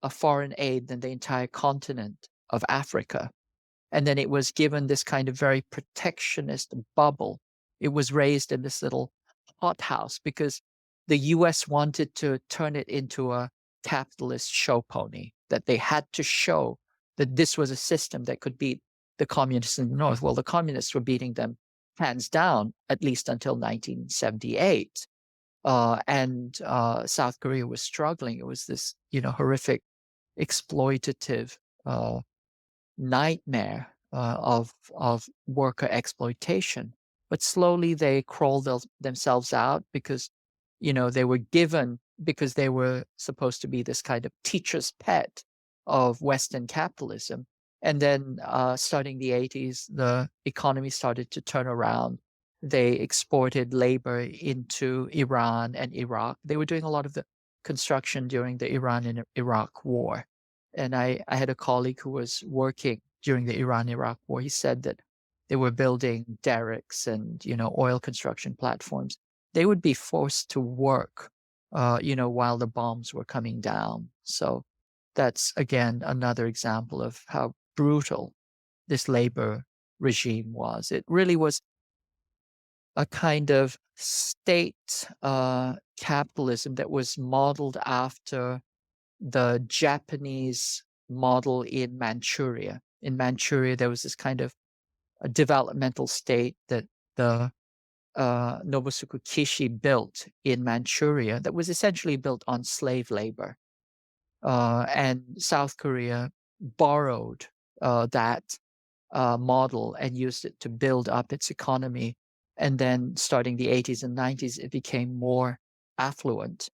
S3: foreign aid than the entire continent of Africa. And then it was given this kind of very protectionist bubble. It was raised in this little hothouse because the US wanted to turn it into a capitalist show pony, that they had to show that this was a system that could beat the communists in the North. Well, the communists were beating them hands down, at least until 1978. And South Korea was struggling. It was this, horrific, exploitative nightmare of worker exploitation. But slowly they crawled themselves out because, they were given, because they were supposed to be this kind of teacher's pet of Western capitalism. And then starting the 80s, the economy started to turn around. They exported labor into Iran and Iraq. They were doing a lot of the construction during the Iran and Iraq war. And I had a colleague who was working during the Iran-Iraq war. He said that they were building derricks and, oil construction platforms. They would be forced to work, while the bombs were coming down. So that's, again, another example of how brutal this labor regime was. It really was a kind of state capitalism that was modeled after the Japanese model in Manchuria. In Manchuria, there was this kind of a developmental state that the Nobusuke Kishi built in Manchuria that was essentially built on slave labor. And South Korea borrowed that model and used it to build up its economy. And then starting the 80s and 90s, it became more affluent.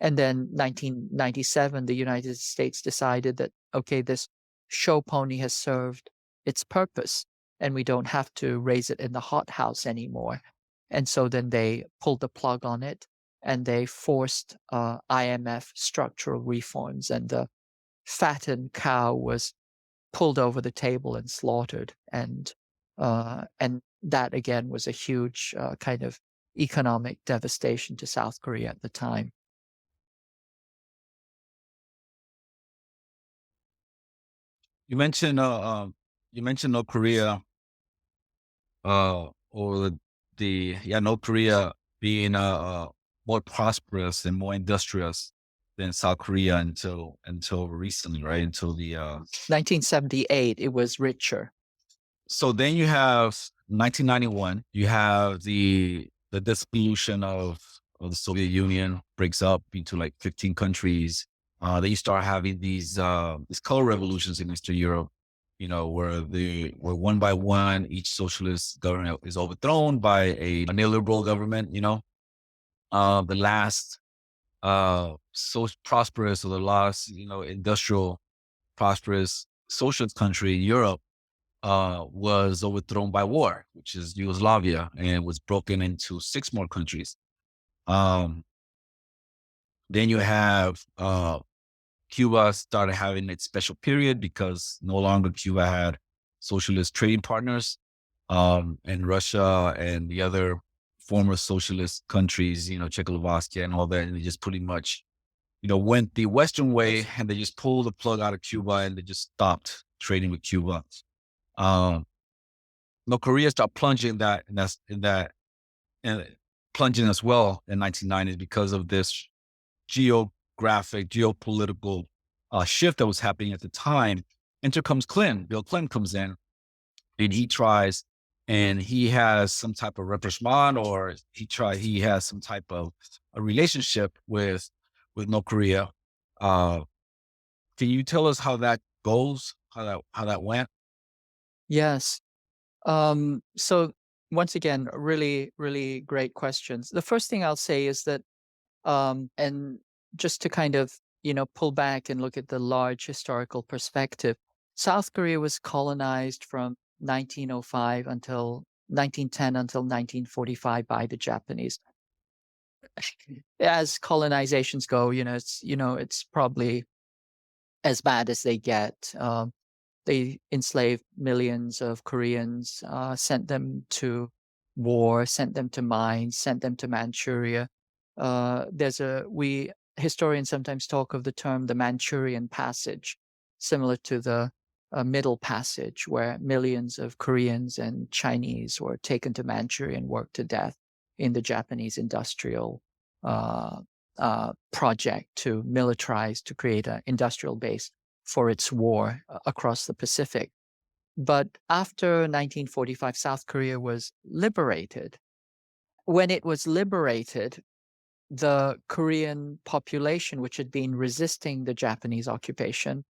S3: And then 1997, the United States decided that, okay, this show pony has served its purpose and we don't have to raise it in the hothouse anymore. And so then they pulled the plug on it and they forced IMF structural reforms, and the fattened cow was pulled over the table and slaughtered. And that again was a huge kind of economic devastation to South Korea at the time.
S4: You mentioned North Korea, or North Korea being more prosperous and more industrious than South Korea until recently, right? Until the
S3: 1978, it was richer.
S4: So then you have 1991. You have the dissolution of the Soviet Union, breaks up into like 15 countries. Then you start having these color revolutions in Eastern Europe, where one by one, each socialist government is overthrown by a neoliberal government, the last so prosperous, or the last, industrial prosperous socialist country in Europe was overthrown by war, which is Yugoslavia, and was broken into 6 more countries. Then you have Cuba started having its special period because no longer Cuba had socialist trading partners, and Russia and the other former socialist countries, Czechoslovakia and all that, and they just pretty much, went the Western way, and they just pulled the plug out of Cuba and they just stopped trading with Cuba. Um, North Korea started plunging and plunging as well in 1990s because of this geopolitical shift that was happening at the time. Enter comes Clinton. Bill Clinton comes in, and he has some type of rapprochement, or he has some type of a relationship with North Korea. Can you tell us how that goes? How that went?
S3: Yes. So once again, really, really great questions. The first thing I'll say is that, and just to kind of, pull back and look at the large historical perspective, South Korea was colonized from 1905 until 1910 until 1945 by the Japanese. As colonizations go, it's probably as bad as they get. They enslaved millions of Koreans, sent them to war, sent them to mines, sent them to Manchuria. Historians sometimes talk of the term the Manchurian Passage, similar to the Middle Passage, where millions of Koreans and Chinese were taken to Manchuria and worked to death in the Japanese industrial project to militarize, to create an industrial base for its war across the Pacific. But after 1945, South Korea was liberated. When it was liberated, the Korean population, which had been resisting the Japanese occupation,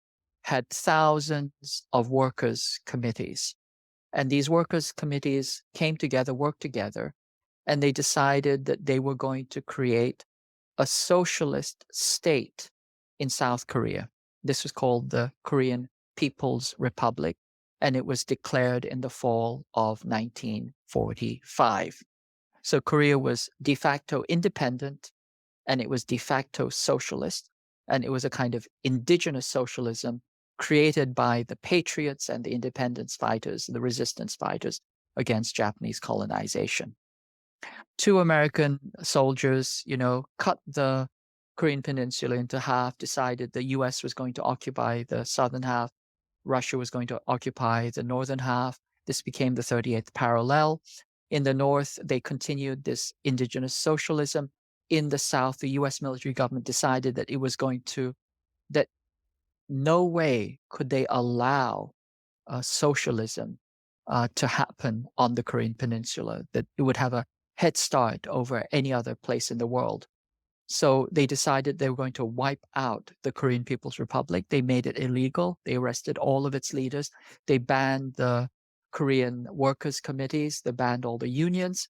S3: had thousands of workers' committees. And these workers' committees came together, worked together, and they decided that they were going to create a socialist state in South Korea. This was called the Korean People's Republic, and it was declared in the fall of 1945. So Korea was de facto independent, and it was de facto socialist, and it was a kind of indigenous socialism created by the patriots and the independence fighters, the resistance fighters against Japanese colonization. 2 American soldiers, cut the Korean Peninsula into half, decided the US was going to occupy the southern half, Russia was going to occupy the northern half. This became the 38th parallel. In the north, they continued this indigenous socialism. In the south, the US military government decided that that no way could they allow socialism to happen on the Korean Peninsula, that it would have a head start over any other place in the world. So they decided they were going to wipe out the Korean People's Republic. They made it illegal. They arrested all of its leaders. They banned the Korean workers' committees. They banned all the unions.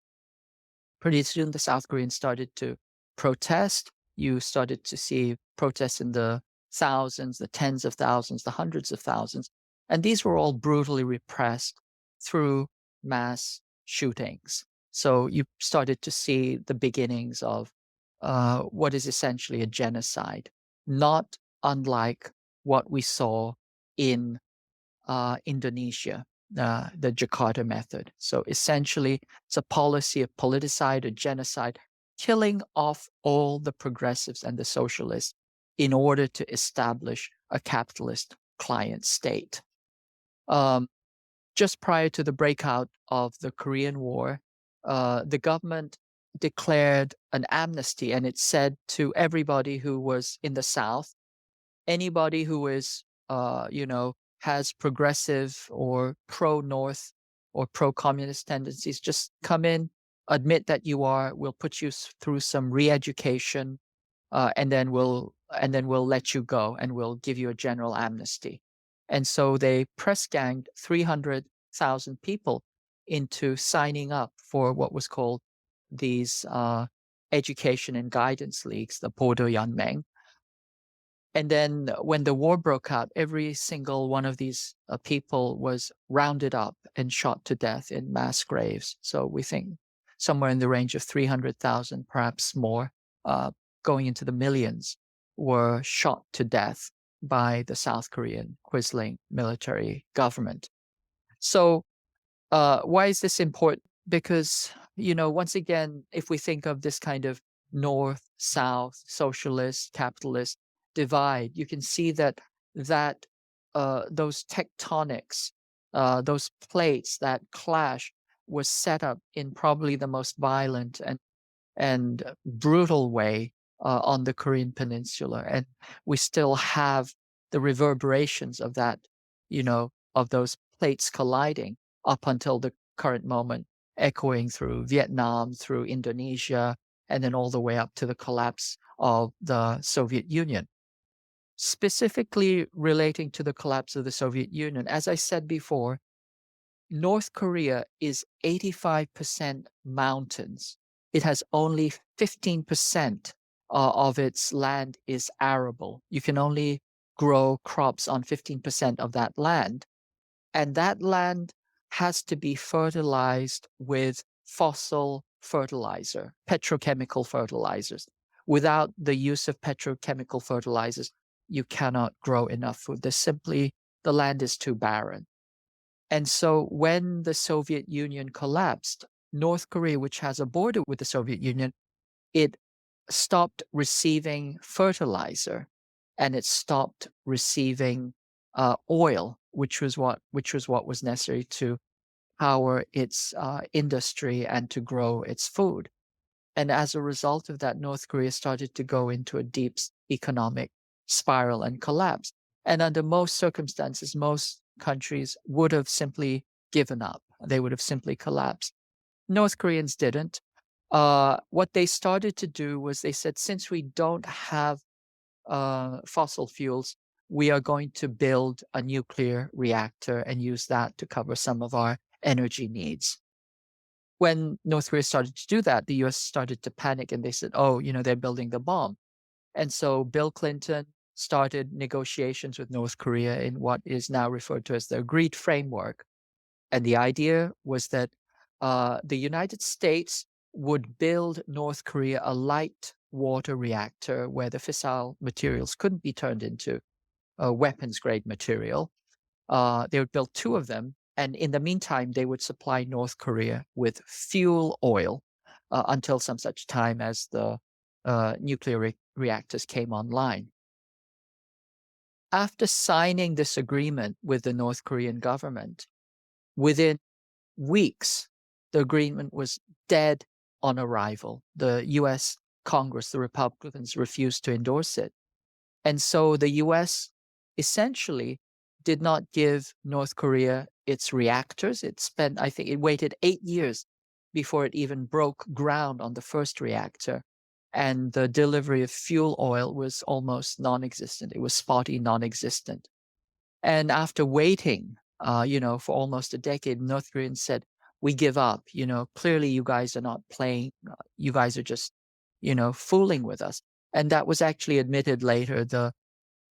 S3: Pretty soon, the South Koreans started to protest. You started to see protests in the thousands, the tens of thousands, the hundreds of thousands. And these were all brutally repressed through mass shootings. So you started to see the beginnings of what is essentially a genocide, not unlike what we saw in Indonesia, the Jakarta method. So essentially, it's a policy of politicide or genocide, killing off all the progressives and the socialists in order to establish a capitalist client state. Just prior to the breakout of the Korean War, the government declared an amnesty, and it said to everybody who was in the South, anybody who is, has progressive or pro-North or pro-communist tendencies, just come in, admit that you are. We'll put you through some re-education, and then we'll let you go, and we'll give you a general amnesty. And so they press ganged 300,000 people into signing up for what was called these education and guidance leagues, the Bodo Yanmeng. And then when the war broke out, every single one of these people was rounded up and shot to death in mass graves. So we think somewhere in the range of 300,000, perhaps more, going into the millions, were shot to death by the South Korean Quisling military government. So why is this important? Because, once again, if we think of this kind of north-south socialist, capitalist divide, you can see that those tectonics, those plates that clash, was set up in probably the most violent and brutal way on the Korean Peninsula, and we still have the reverberations of that, of those plates colliding up until the current moment, echoing through Vietnam, through Indonesia, and then all the way up to the collapse of the Soviet Union. Specifically relating to the collapse of the Soviet Union, as I said before, North Korea is 85% mountains. It has only 15% of its land is arable. You can only grow crops on 15% of that land. And that land has to be fertilized with fossil fertilizer, petrochemical fertilizers. Without the use of petrochemical fertilizers, you cannot grow enough food. The land is too barren. And so when the Soviet Union collapsed, North Korea, which has a border with the Soviet Union, it stopped receiving fertilizer, and it stopped receiving oil, which was what was necessary to power its industry and to grow its food. And as a result of that, North Korea started to go into a deep economic spiral and collapse. And under most circumstances, most countries would have simply given up. They would have simply collapsed. North Koreans didn't. What they started to do was they said, since we don't have fossil fuels, we are going to build a nuclear reactor and use that to cover some of our energy needs. When North Korea started to do that, the US started to panic, and they said, oh, they're building the bomb. And so Bill Clinton started negotiations with North Korea in what is now referred to as the Agreed Framework. And the idea was that the United States would build North Korea a light water reactor where the fissile materials couldn't be turned into weapons-grade material. They would build 2 of them. And in the meantime, they would supply North Korea with fuel oil until some such time as the nuclear reactors came online. After signing this agreement with the North Korean government, within weeks, the agreement was dead on arrival. The US Congress, the Republicans, refused to endorse it. And so the US essentially did not give North Korea its reactors. It waited 8 years before it even broke ground on the first reactor. And the delivery of fuel oil was almost non-existent. It was spotty, non-existent. And after waiting, for almost a decade, North Koreans said, we give up. Clearly you guys are not playing. You guys are just, fooling with us. And that was actually admitted later. The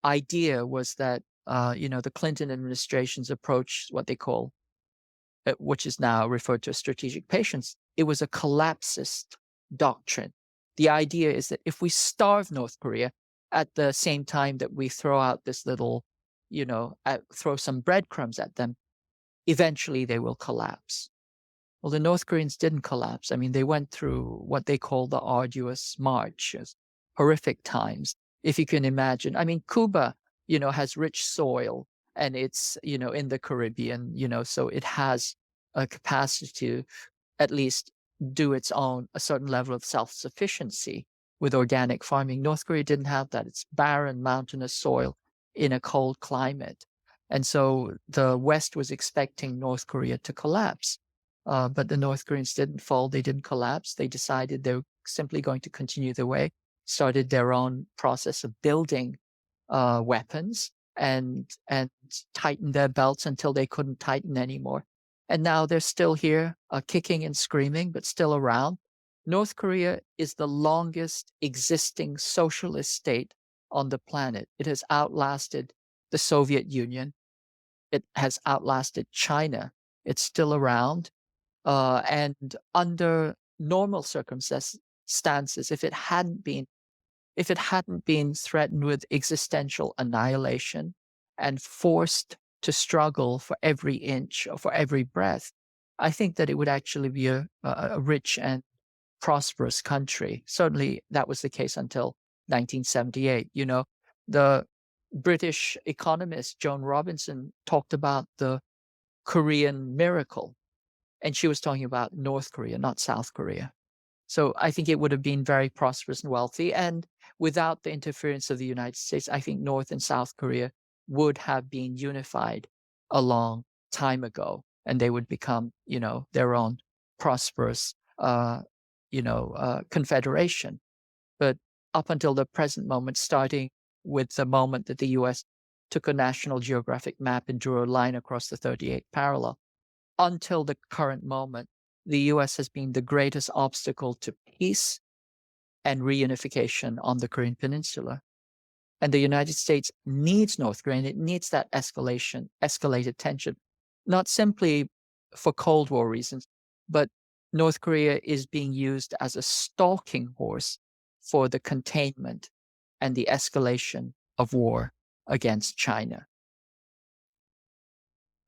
S3: idea was that, the Clinton administration's approach, what they call, which is now referred to as strategic patience, it was a collapsist doctrine. The idea is that if we starve North Korea at the same time that we throw out this little, throw some breadcrumbs at them, eventually they will collapse. Well, the North Koreans didn't collapse. I mean, they went through what they call the arduous march, horrific times. If you can imagine, I mean, Cuba, has rich soil, and it's, in the Caribbean, so it has a capacity to at least do its own, a certain level of self-sufficiency with organic farming. North Korea didn't have that. It's barren, mountainous soil in a cold climate. And so the West was expecting North Korea to collapse. But the North Koreans didn't fall. They didn't collapse. They decided they were simply going to continue their way, started their own process of building weapons and tightened their belts until they couldn't tighten anymore. And now they're still here, kicking and screaming, but still around. North Korea is the longest existing socialist state on the planet. It has outlasted the Soviet Union. It has outlasted China. It's still around. And under normal circumstances, if it hadn't been threatened with existential annihilation and forced to struggle for every inch or for every breath, I think that it would actually be a rich and prosperous country. Certainly that was the case until 1978. The British economist Joan Robinson talked about the Korean miracle, and she was talking about North Korea, not South Korea. So I think it would have been very prosperous and wealthy. And without the interference of the United States, I think North and South Korea would have been unified a long time ago, and they would become, their own prosperous, confederation. But up until the present moment, starting with the moment that the U.S. took a National Geographic map and drew a line across the 38th parallel, until the current moment, the U.S. has been the greatest obstacle to peace and reunification on the Korean Peninsula. And the United States needs North Korea, and it needs that escalated tension, not simply for Cold War reasons, but North Korea is being used as a stalking horse for the containment and the escalation of war against China.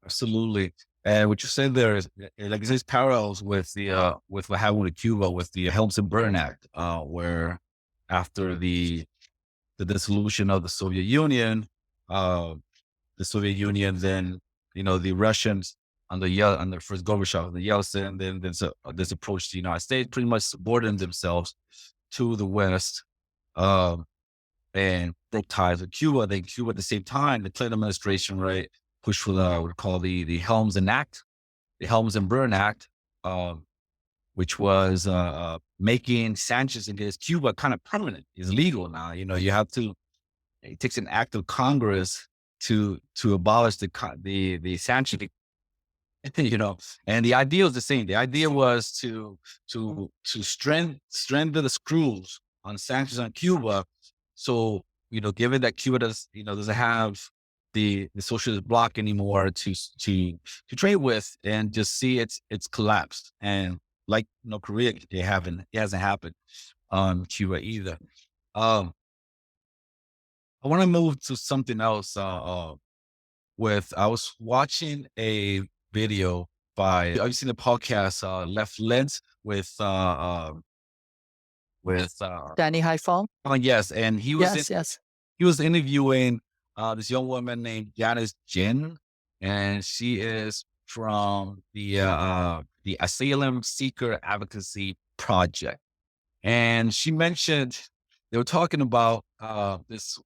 S4: Absolutely. And what you said there is like there's parallels with the with what happened with Cuba with the Helms-Burton Act, where after the dissolution of the Soviet Union, then the Russians under first Gorbachev, the Yeltsin, then this approach to the United States, pretty much subordinated themselves to the West, and broke ties with Cuba. Then Cuba at the same time, the Clinton administration, right, pushed for what we call the Helms-Burton Act, which was making sanctions against Cuba kind of permanent. It's legal now. It takes an act of Congress to abolish the sanction. And the idea was the same. The idea was to strengthen the screws on sanctions on Cuba. So, given that Cuba doesn't have the socialist bloc anymore to trade with, and just see it's collapsed. And like Korea, it hasn't happened on Cuba either. I want to move to something else. I was watching a video by, have you seen the podcast Left Lens with
S3: Danny Haiphong?
S4: yes, and he was
S3: Yes.
S4: he was interviewing this young woman named Janice Jin, and she is from the Asylum Seeker Advocacy Project. And she mentioned they were talking about this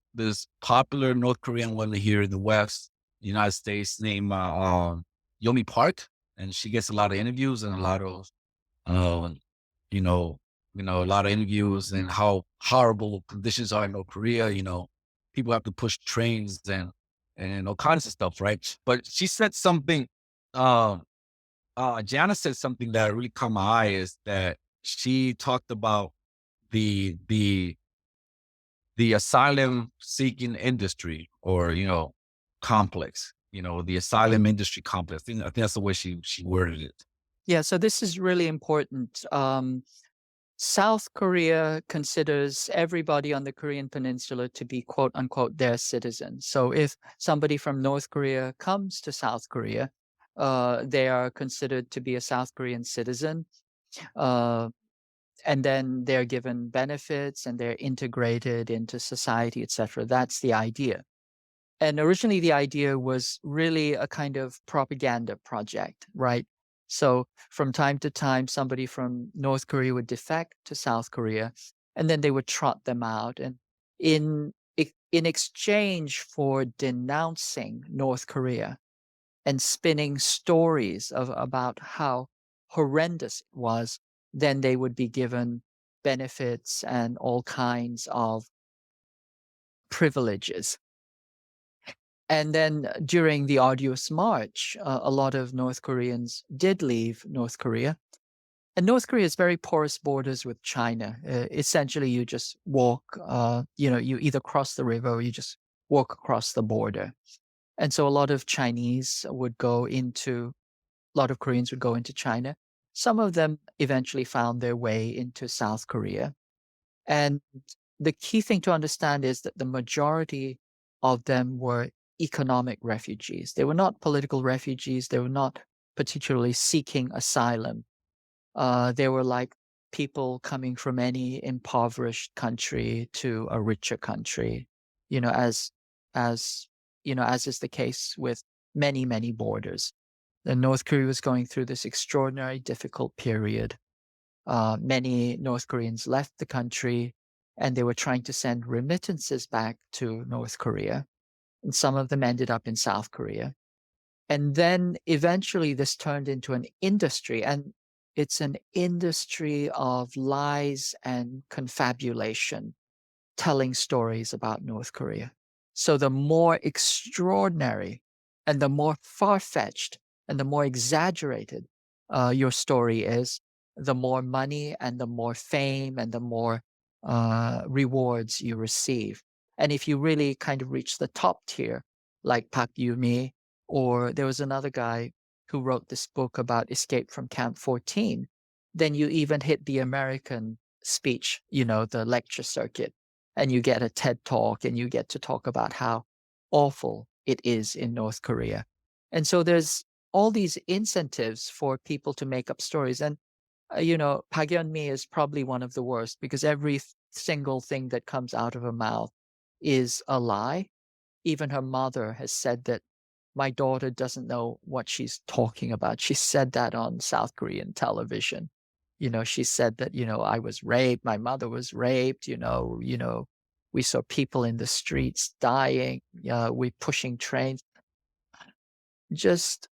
S4: popular North Korean woman here in the West, United States, named Yomi Park, and she gets a lot of interviews and a lot of a lot of interviews and how horrible conditions are in North Korea. People have to push trains and all kinds of stuff, right? But she said something. Jana said something that really caught my eye, is that she talked about the asylum seeking industry, or complex. The asylum industry complex. I think that's the way she worded it.
S3: Yeah, so this is really important. South Korea considers everybody on the Korean Peninsula to be, quote unquote, their citizen. So if somebody from North Korea comes to South Korea, they are considered to be a South Korean citizen. And then they're given benefits and they're integrated into society, etc. That's the idea. And originally the idea was really a kind of propaganda project, right? So from time to time, somebody from North Korea would defect to South Korea, and then they would trot them out. And in exchange for denouncing North Korea and spinning stories about how horrendous it was, then they would be given benefits and all kinds of privileges. And then during the arduous march, a lot of North Koreans did leave North Korea. And North Korea has very porous borders with China. Essentially, you just walk, you either cross the river or you just walk across the border. And so a lot of Koreans would go into China. Some of them eventually found their way into South Korea. And the key thing to understand is that the majority of them were economic refugees. They were not political refugees. They were not particularly seeking asylum. They were like people coming from any impoverished country to a richer country, as as as is the case with many, many borders. The North Korea was going through this extraordinary, difficult period. Many North Koreans left the country, and they were trying to send remittances back to North Korea. And some of them ended up in South Korea. And then eventually this turned into an industry, and it's an industry of lies and confabulation, telling stories about North Korea. So the more extraordinary and the more far-fetched and the more exaggerated your story is, the more money and the more fame and the more rewards you receive. And if you really kind of reach the top tier, like Park Yu-mi, or there was another guy who wrote this book about Escape from Camp 14, then you even hit the American speech, the lecture circuit, and you get a TED talk and you get to talk about how awful it is in North Korea. And so there's all these incentives for people to make up stories. And, Park Yeon-mi is probably one of the worst, because every single thing that comes out of her mouth is a lie. Even her mother has said that my daughter doesn't know what she's talking about. She said that on South Korean television. She said that, I was raped, my mother was raped, we saw people in the streets dying, we pushing trains. Just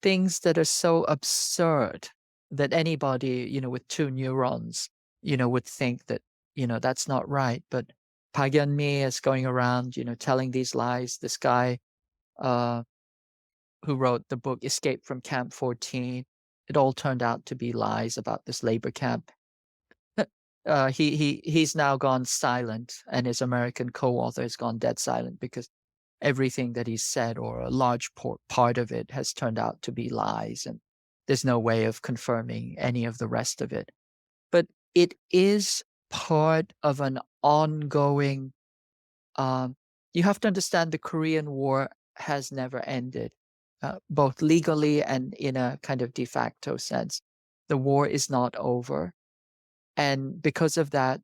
S3: things that are so absurd that anybody, with two neurons, would think that, that's not right. But Park Yeon-mi is going around, telling these lies. This guy who wrote the book Escape from Camp 14, it all turned out to be lies about this labor camp. He's now gone silent, and his American co-author has gone dead silent, because everything that he said, or a large part of it, has turned out to be lies, and there's no way of confirming any of the rest of it. But it is part of an ongoing, you have to understand, the Korean War has never ended, both legally and in a kind of de facto sense. The war is not over. And because of that,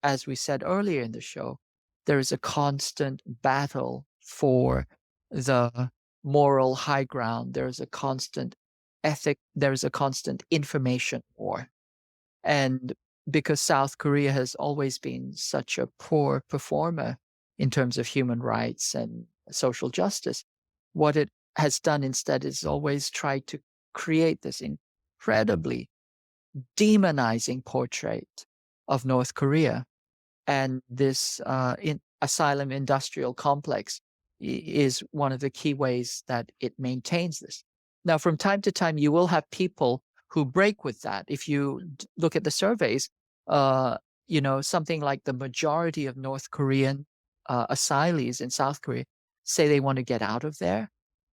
S3: as we said earlier in the show, there is a constant battle for the moral high ground. There is a constant ethic. There is a constant information war. And because South Korea has always been such a poor performer in terms of human rights and social justice, what it has done instead is always tried to create this incredibly demonizing portrait of North Korea. And this asylum industrial complex is one of the key ways that it maintains this. Now, from time to time, you will have people who break with that. If you look at the surveys, something like the majority of North Korean asylees in South Korea say they want to get out of there.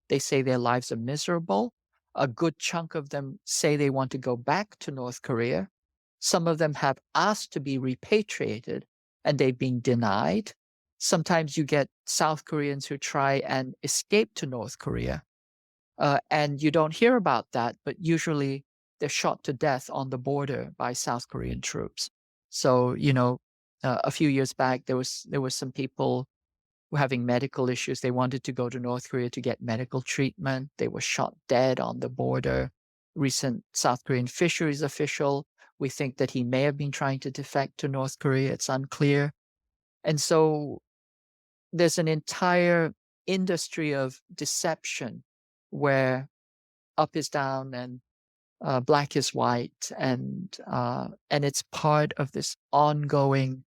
S3: They say their lives are miserable. A good chunk of them say they want to go back to North Korea. Some of them have asked to be repatriated, and they've been denied. Sometimes you get South Koreans who try and escape to North Korea, and you don't hear about that, but usually they're shot to death on the border by South Korean troops. So, a few years back, there was some people who were having medical issues. They wanted to go to North Korea to get medical treatment. They were shot dead on the border. Recent South Korean fisheries official, we think that he may have been trying to defect to North Korea. It's unclear. And so there's an entire industry of deception where up is down and black is white, and it's part of this ongoing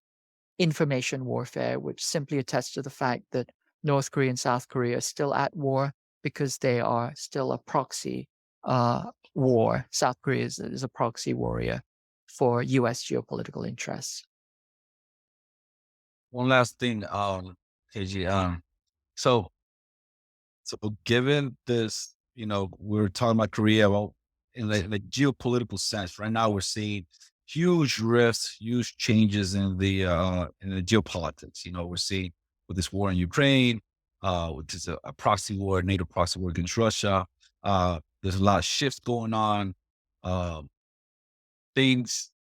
S3: information warfare, which simply attests to the fact that North Korea and South Korea are still at war because they are still a proxy war. South Korea is a proxy warrior for U.S. geopolitical interests.
S4: One last thing, KG. So given this, we're talking about Korea, well, in the geopolitical sense, right now we're seeing huge rifts, huge changes in the geopolitics. We're seeing with this war in Ukraine, which is a proxy war, NATO proxy war against Russia. There's a lot of shifts going on. Things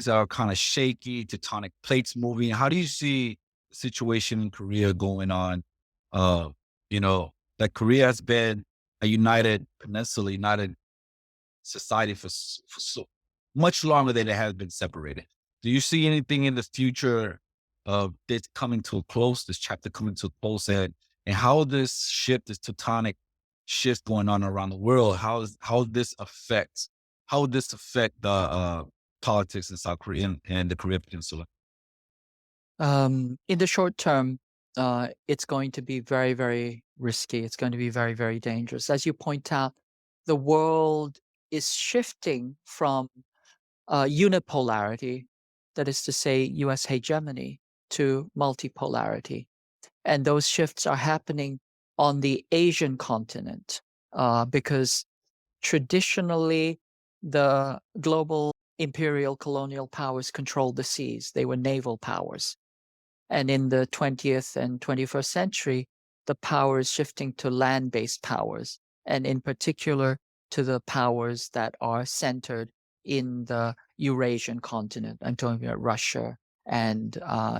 S4: are kind of shaky, tectonic plates moving. How do you see situation in Korea going on. You know, that Korea has been a united peninsula, united society for so much longer than it has been separated. Do you see anything in the future of this coming to a close, this chapter coming to a close, and how this shift, this tectonic shift going on around the world, how would this affect the politics in South Korea and the Korean Peninsula?
S3: In the short term, it's going to be very, very risky. It's going to be very, very dangerous. As you point out, the world is shifting from unipolarity, that is to say, US hegemony, to multipolarity. And those shifts are happening on the Asian continent because traditionally the global imperial colonial powers controlled the seas. They were naval powers. And in the 20th and 21st century, the power is shifting to land-based powers, and in particular to the powers that are centered in the Eurasian continent. I'm talking about Russia and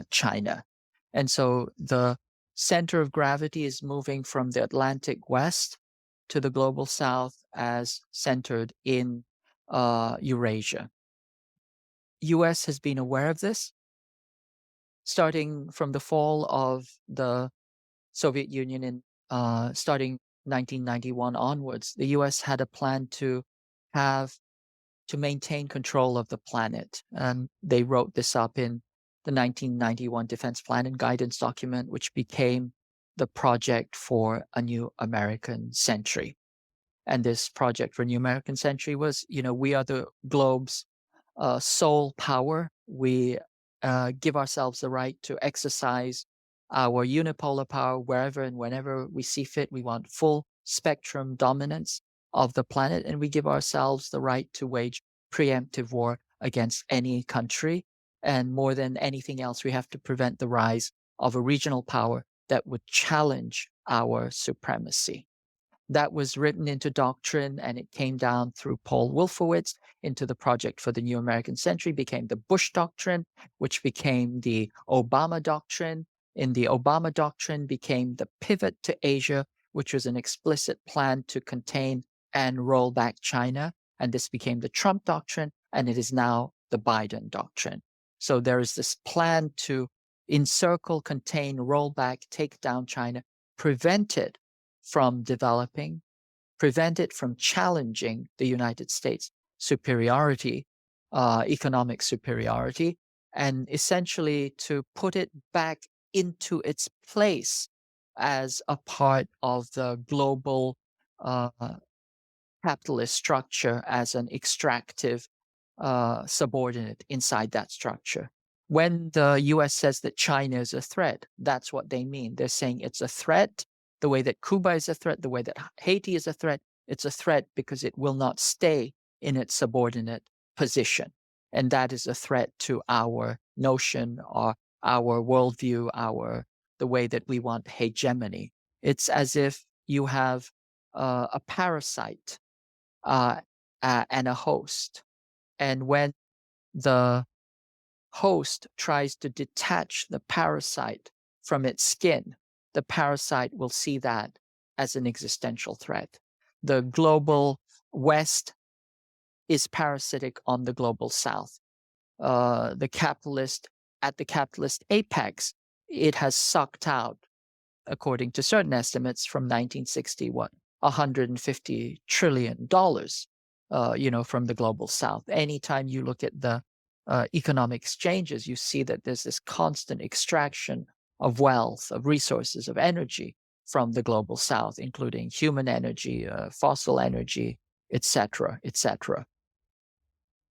S3: China. And so the center of gravity is moving from the Atlantic West to the global South as centered in Eurasia. US has been aware of this. Starting from the fall of the Soviet Union in starting 1991 onwards, the US had a plan to maintain control of the planet. And they wrote this up in the 1991 Defense Plan and Guidance document, which became the project for a new American century. And this project for a new American century was, we are the globe's sole power. We give ourselves the right to exercise our unipolar power wherever and whenever we see fit. We want full spectrum dominance of the planet, and we give ourselves the right to wage preemptive war against any country. And more than anything else, we have to prevent the rise of a regional power that would challenge our supremacy. That was written into doctrine, and it came down through Paul Wolfowitz into the Project for the New American Century, became the Bush Doctrine, which became the Obama Doctrine. In the Obama Doctrine became the Pivot to Asia, which was an explicit plan to contain and roll back China. And this became the Trump Doctrine, and it is now the Biden Doctrine. So there is this plan to encircle, contain, roll back, take down China, prevent it from developing, prevent it from challenging the United States superiority, economic superiority, and essentially to put it back into its place as a part of the global capitalist structure, as an extractive subordinate inside that structure. When the US says that China is a threat, that's what they mean. They're saying it's a threat the way that Cuba is a threat, the way that Haiti is a threat. It's a threat because it will not stay in its subordinate position. And that is a threat to our notion or our worldview, the way that we want hegemony. It's as if you have a parasite and a host. And when the host tries to detach the parasite from its skin, the parasite will see that as an existential threat. The global West is parasitic on the global South. The capitalist apex, it has sucked out, according to certain estimates from 1960, $150 trillion, from the global South. Anytime you look at the economic exchanges, you see that there's this constant extraction of wealth, of resources, of energy from the global South, including human energy, fossil energy, etc., etc.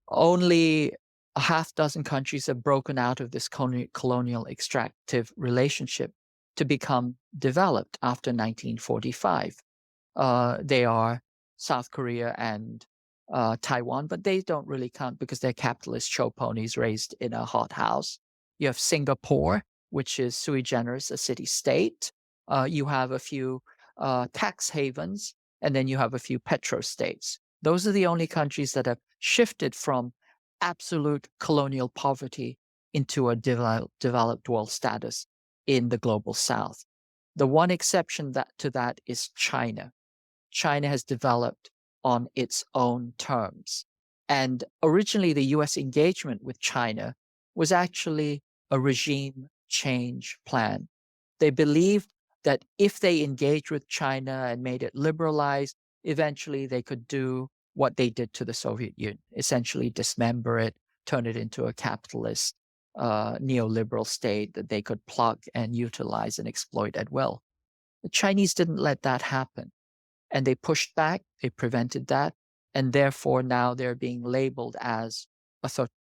S3: Only a half dozen countries have broken out of this colonial extractive relationship to become developed after 1945. They are South Korea and Taiwan, but they don't really count because they're capitalist show ponies raised in a hothouse. You have Singapore, which is sui generis, a city-state. You have a few tax havens, and then you have a few petrostates. Those are the only countries that have shifted from absolute colonial poverty into a developed world status. in the global South. The one exception to that is China. China has developed on its own terms. And originally, the US engagement with China was actually a regime change plan. They believed that if they engaged with China and made it liberalized, eventually they could do what they did to the Soviet Union, essentially dismember it, turn it into a capitalist neoliberal state that they could plug and utilize and exploit at will. The Chinese didn't let that happen. And they pushed back, they prevented that, and therefore now they're being labeled as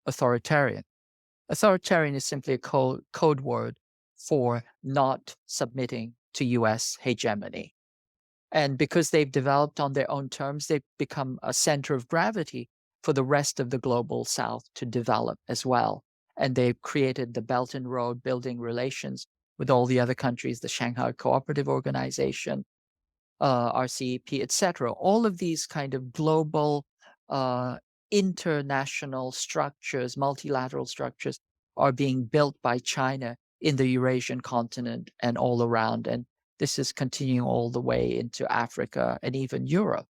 S3: authoritarian. Authoritarian is simply a code word for not submitting to US hegemony. And because they've developed on their own terms, they've become a center of gravity for the rest of the global South to develop as well. And they've created the Belt and Road, building relations with all the other countries, the Shanghai Cooperative Organization, RCEP, etc. All of these kind of global international structures, multilateral structures, are being built by China in the Eurasian continent and all around. And this is continuing all the way into Africa and even Europe.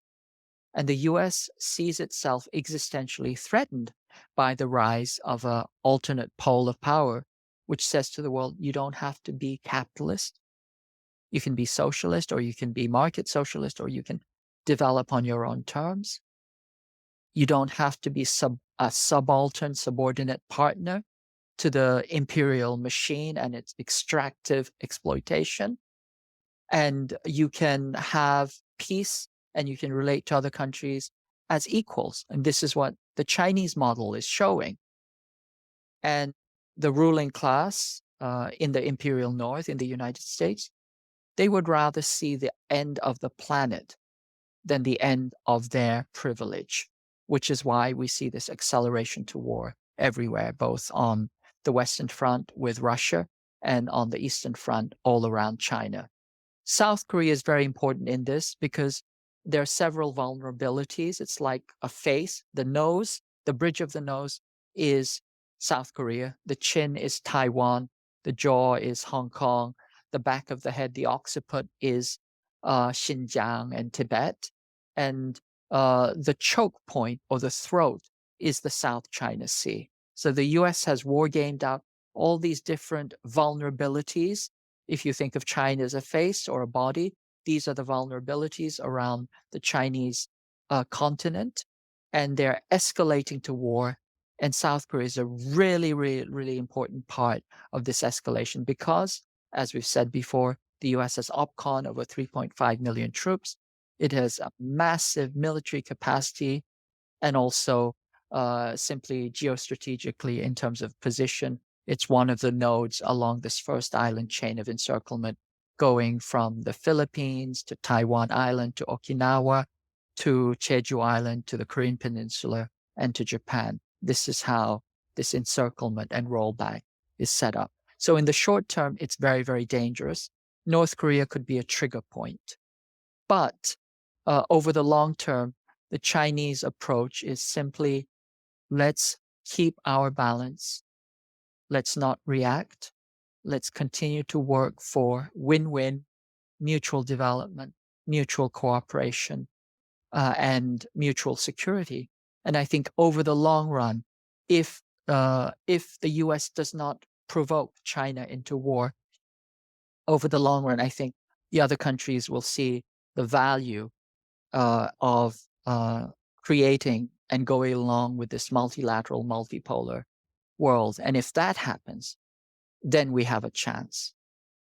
S3: And the US sees itself existentially threatened by the rise of an alternate pole of power, which says to the world, you don't have to be capitalist. You can be socialist, or you can be market socialist, or you can develop on your own terms. You don't have to be a subaltern, subordinate partner to the imperial machine and its extractive exploitation. And you can have peace and you can relate to other countries as equals. And this is what the Chinese model is showing. And the ruling class in the imperial north, in the United States, they would rather see the end of the planet than the end of their privilege, which is why we see this acceleration to war everywhere, both on the Western Front with Russia and on the Eastern Front all around China. South Korea is very important in this because there are several vulnerabilities. It's like a face. The nose, the bridge of the nose is South Korea. The chin is Taiwan. The jaw is Hong Kong. The back of the head, the occiput, is Xinjiang and Tibet. And the choke point, or the throat, is the South China Sea. So the US has war gamed out all these different vulnerabilities. If you think of China as a face or a body, these are the vulnerabilities around the Chinese continent. And they're escalating to war. And South Korea is a really, really, really important part of this escalation because, as we've said before, the US has OPCON, over 3.5 million troops. It has a massive military capacity, and also simply geostrategically in terms of position, it's one of the nodes along this first island chain of encirclement, going from the Philippines to Taiwan Island to Okinawa to Jeju Island to the Korean Peninsula and to Japan. This is how this encirclement and rollback is set up. So in the short term, it's very, very dangerous. North Korea could be a trigger point. But over the long term, the Chinese approach is simply, let's keep our balance. Let's not react. Let's continue to work for win-win, mutual development, mutual cooperation, and mutual security. And I think over the long run, if the US does not provoke China into war, over the long run, I think the other countries will see the value of creating and going along with this multilateral, multipolar world. And if that happens, then we have a chance.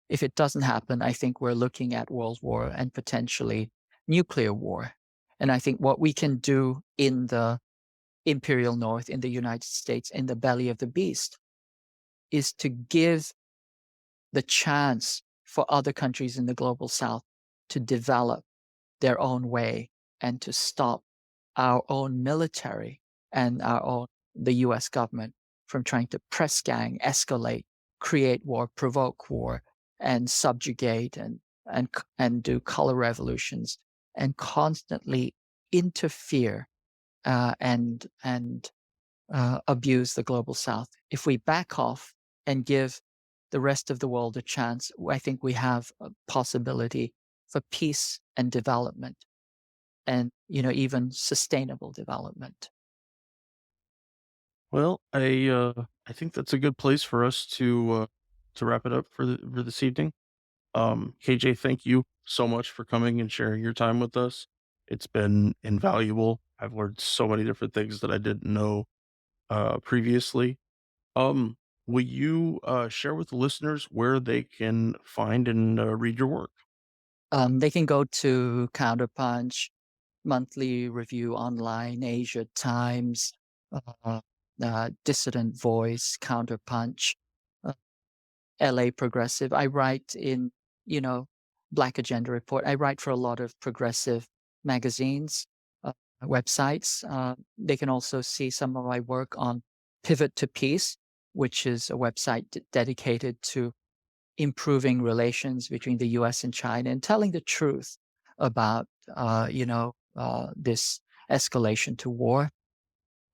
S3: If it doesn't happen, I think we're looking at world war and potentially nuclear war. And I think what we can do in the imperial north, in the United States, in the belly of the beast, is to give the chance for other countries in the global south to develop their own way and to stop our own military and the US government from trying to press gang, escalate, create war, provoke war, and subjugate and do color revolutions and constantly interfere and abuse the global south. If we back off and give the rest of the world a chance, I think we have a possibility for peace and development and, even sustainable development.
S2: Well, I think that's a good place for us to wrap it up for this evening. KJ, thank you so much for coming and sharing your time with us. It's been invaluable. I've learned so many different things that I didn't know previously. Um, will you share with the listeners where they can find and read your work?
S3: They can go to Counterpunch, Monthly Review Online, Asia Times, uh, Dissident Voice, Counterpunch, uh, LA Progressive. I write in, you know, Black Agenda Report. I write for a lot of progressive magazines, websites. They can also see some of my work on Pivot to Peace, which is a website dedicated to improving relations between the US and China and telling the truth about, this escalation to war.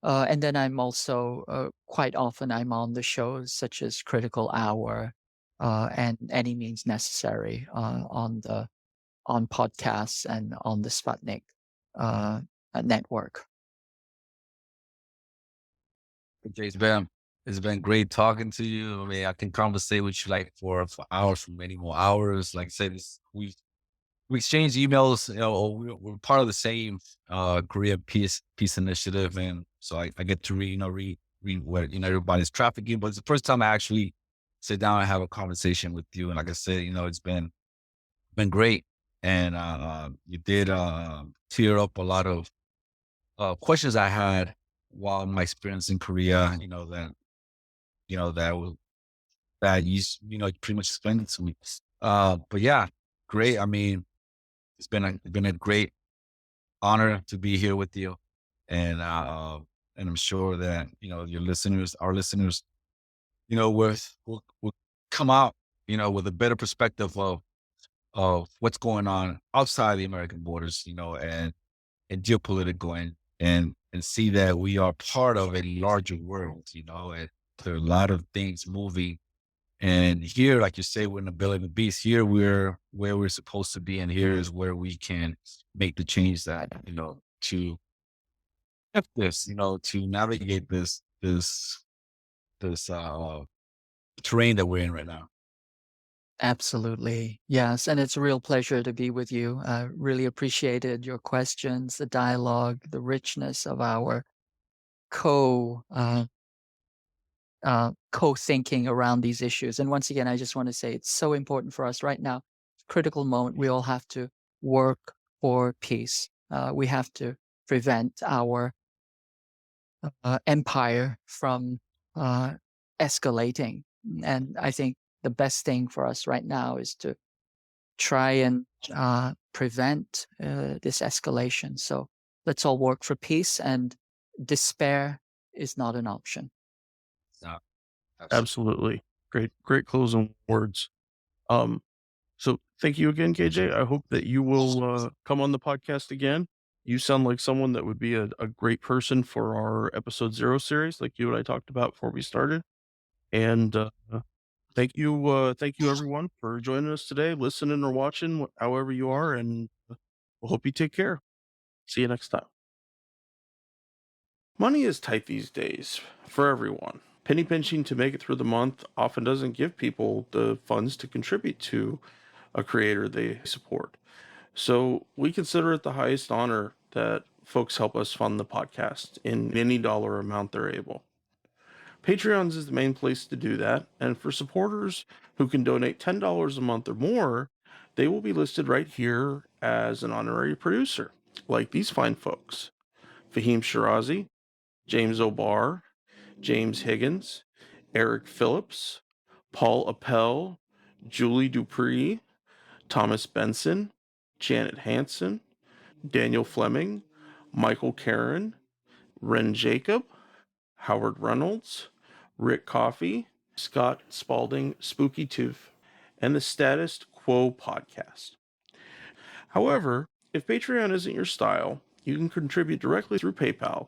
S3: And then I'm also quite often I'm on the shows such as Critical Hour and Any Means Necessary on podcasts and on the Sputnik uh, network.
S4: Okay, it's been great talking to you. I mean, I can conversate with you like for hours, for many more hours. Like I said, we exchange emails. Or we're part of the same Korea Peace Initiative, and so I get to read what everybody's trafficking. But it's the first time I actually sit down and have a conversation with you. And like I said, it's been great, and you did clear up a lot of questions I had while my experience in Korea. You know that was that pretty much explained it to me. But yeah, great. I mean, it's been a great honor to be here with you, and and I'm sure that our listeners, will come out, with a better perspective of what's going on outside the American borders, and geopolitical, and see that we are part of a larger world, and there are a lot of things moving. And here, like you say, we're in the belly of the beast. Here we're where we're supposed to be, and here is where we can make the change that, to to navigate this terrain that we're in right now.
S3: Absolutely. Yes. And it's a real pleasure to be with you. I really appreciated your questions, the dialogue, the richness of our co co-thinking around these issues. And once again, I just want to say it's so important for us right now. Critical moment. We all have to work for peace. We have to prevent our empire from escalating. And I think the best thing for us right now is to try and prevent this escalation. So let's all work for peace, and despair is not an option.
S4: No, absolutely.
S2: Absolutely. Great closing words. Um, so thank you again, KJ. I hope that you will come on the podcast again. You sound like someone that would be a great person for our episode 0 series, like you and I talked about before we started. And thank you everyone for joining us today, listening or watching, however you are, and we'll hope you take care. See you next time. Money is tight these days for everyone. Penny pinching to make it through the month often doesn't give people the funds to contribute to a creator they support. So we consider it the highest honor that folks help us fund the podcast in any dollar amount they're able. Patreons is the main place to do that, and for supporters who can donate $10 a month or more, they will be listed right here as an honorary producer, like these fine folks: Fahim Shirazi, James O'Barr, James Higgins, Eric Phillips, Paul Appel, Julie Dupree, Thomas Benson, Janet Hanson, Daniel Fleming, Michael Karen, Ren Jacob, Howard Reynolds, Rick Coffey, Scott Spalding, Spooky Tooth, and the Status Quo podcast. However, if Patreon isn't your style, you can contribute directly through PayPal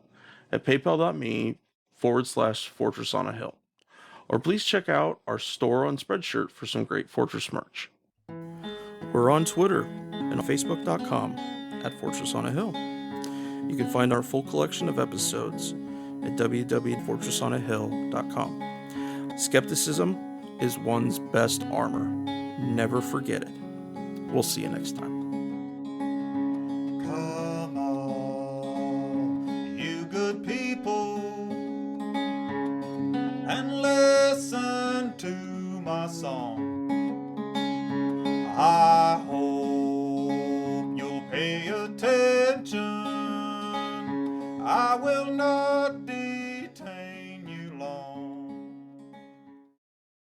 S2: at paypal.me/Fortress on a Hill. or please check out our store on Spreadshirt for some great Fortress merch. We're on Twitter and Facebook.com@FortressOnAHill. You can find our full collection of episodes at www.fortressonahill.com. Skepticism is one's best armor. Never forget it. We'll see you next time.
S5: Come on, you good people, and listen to my song. I hope you'll pay attention. I will not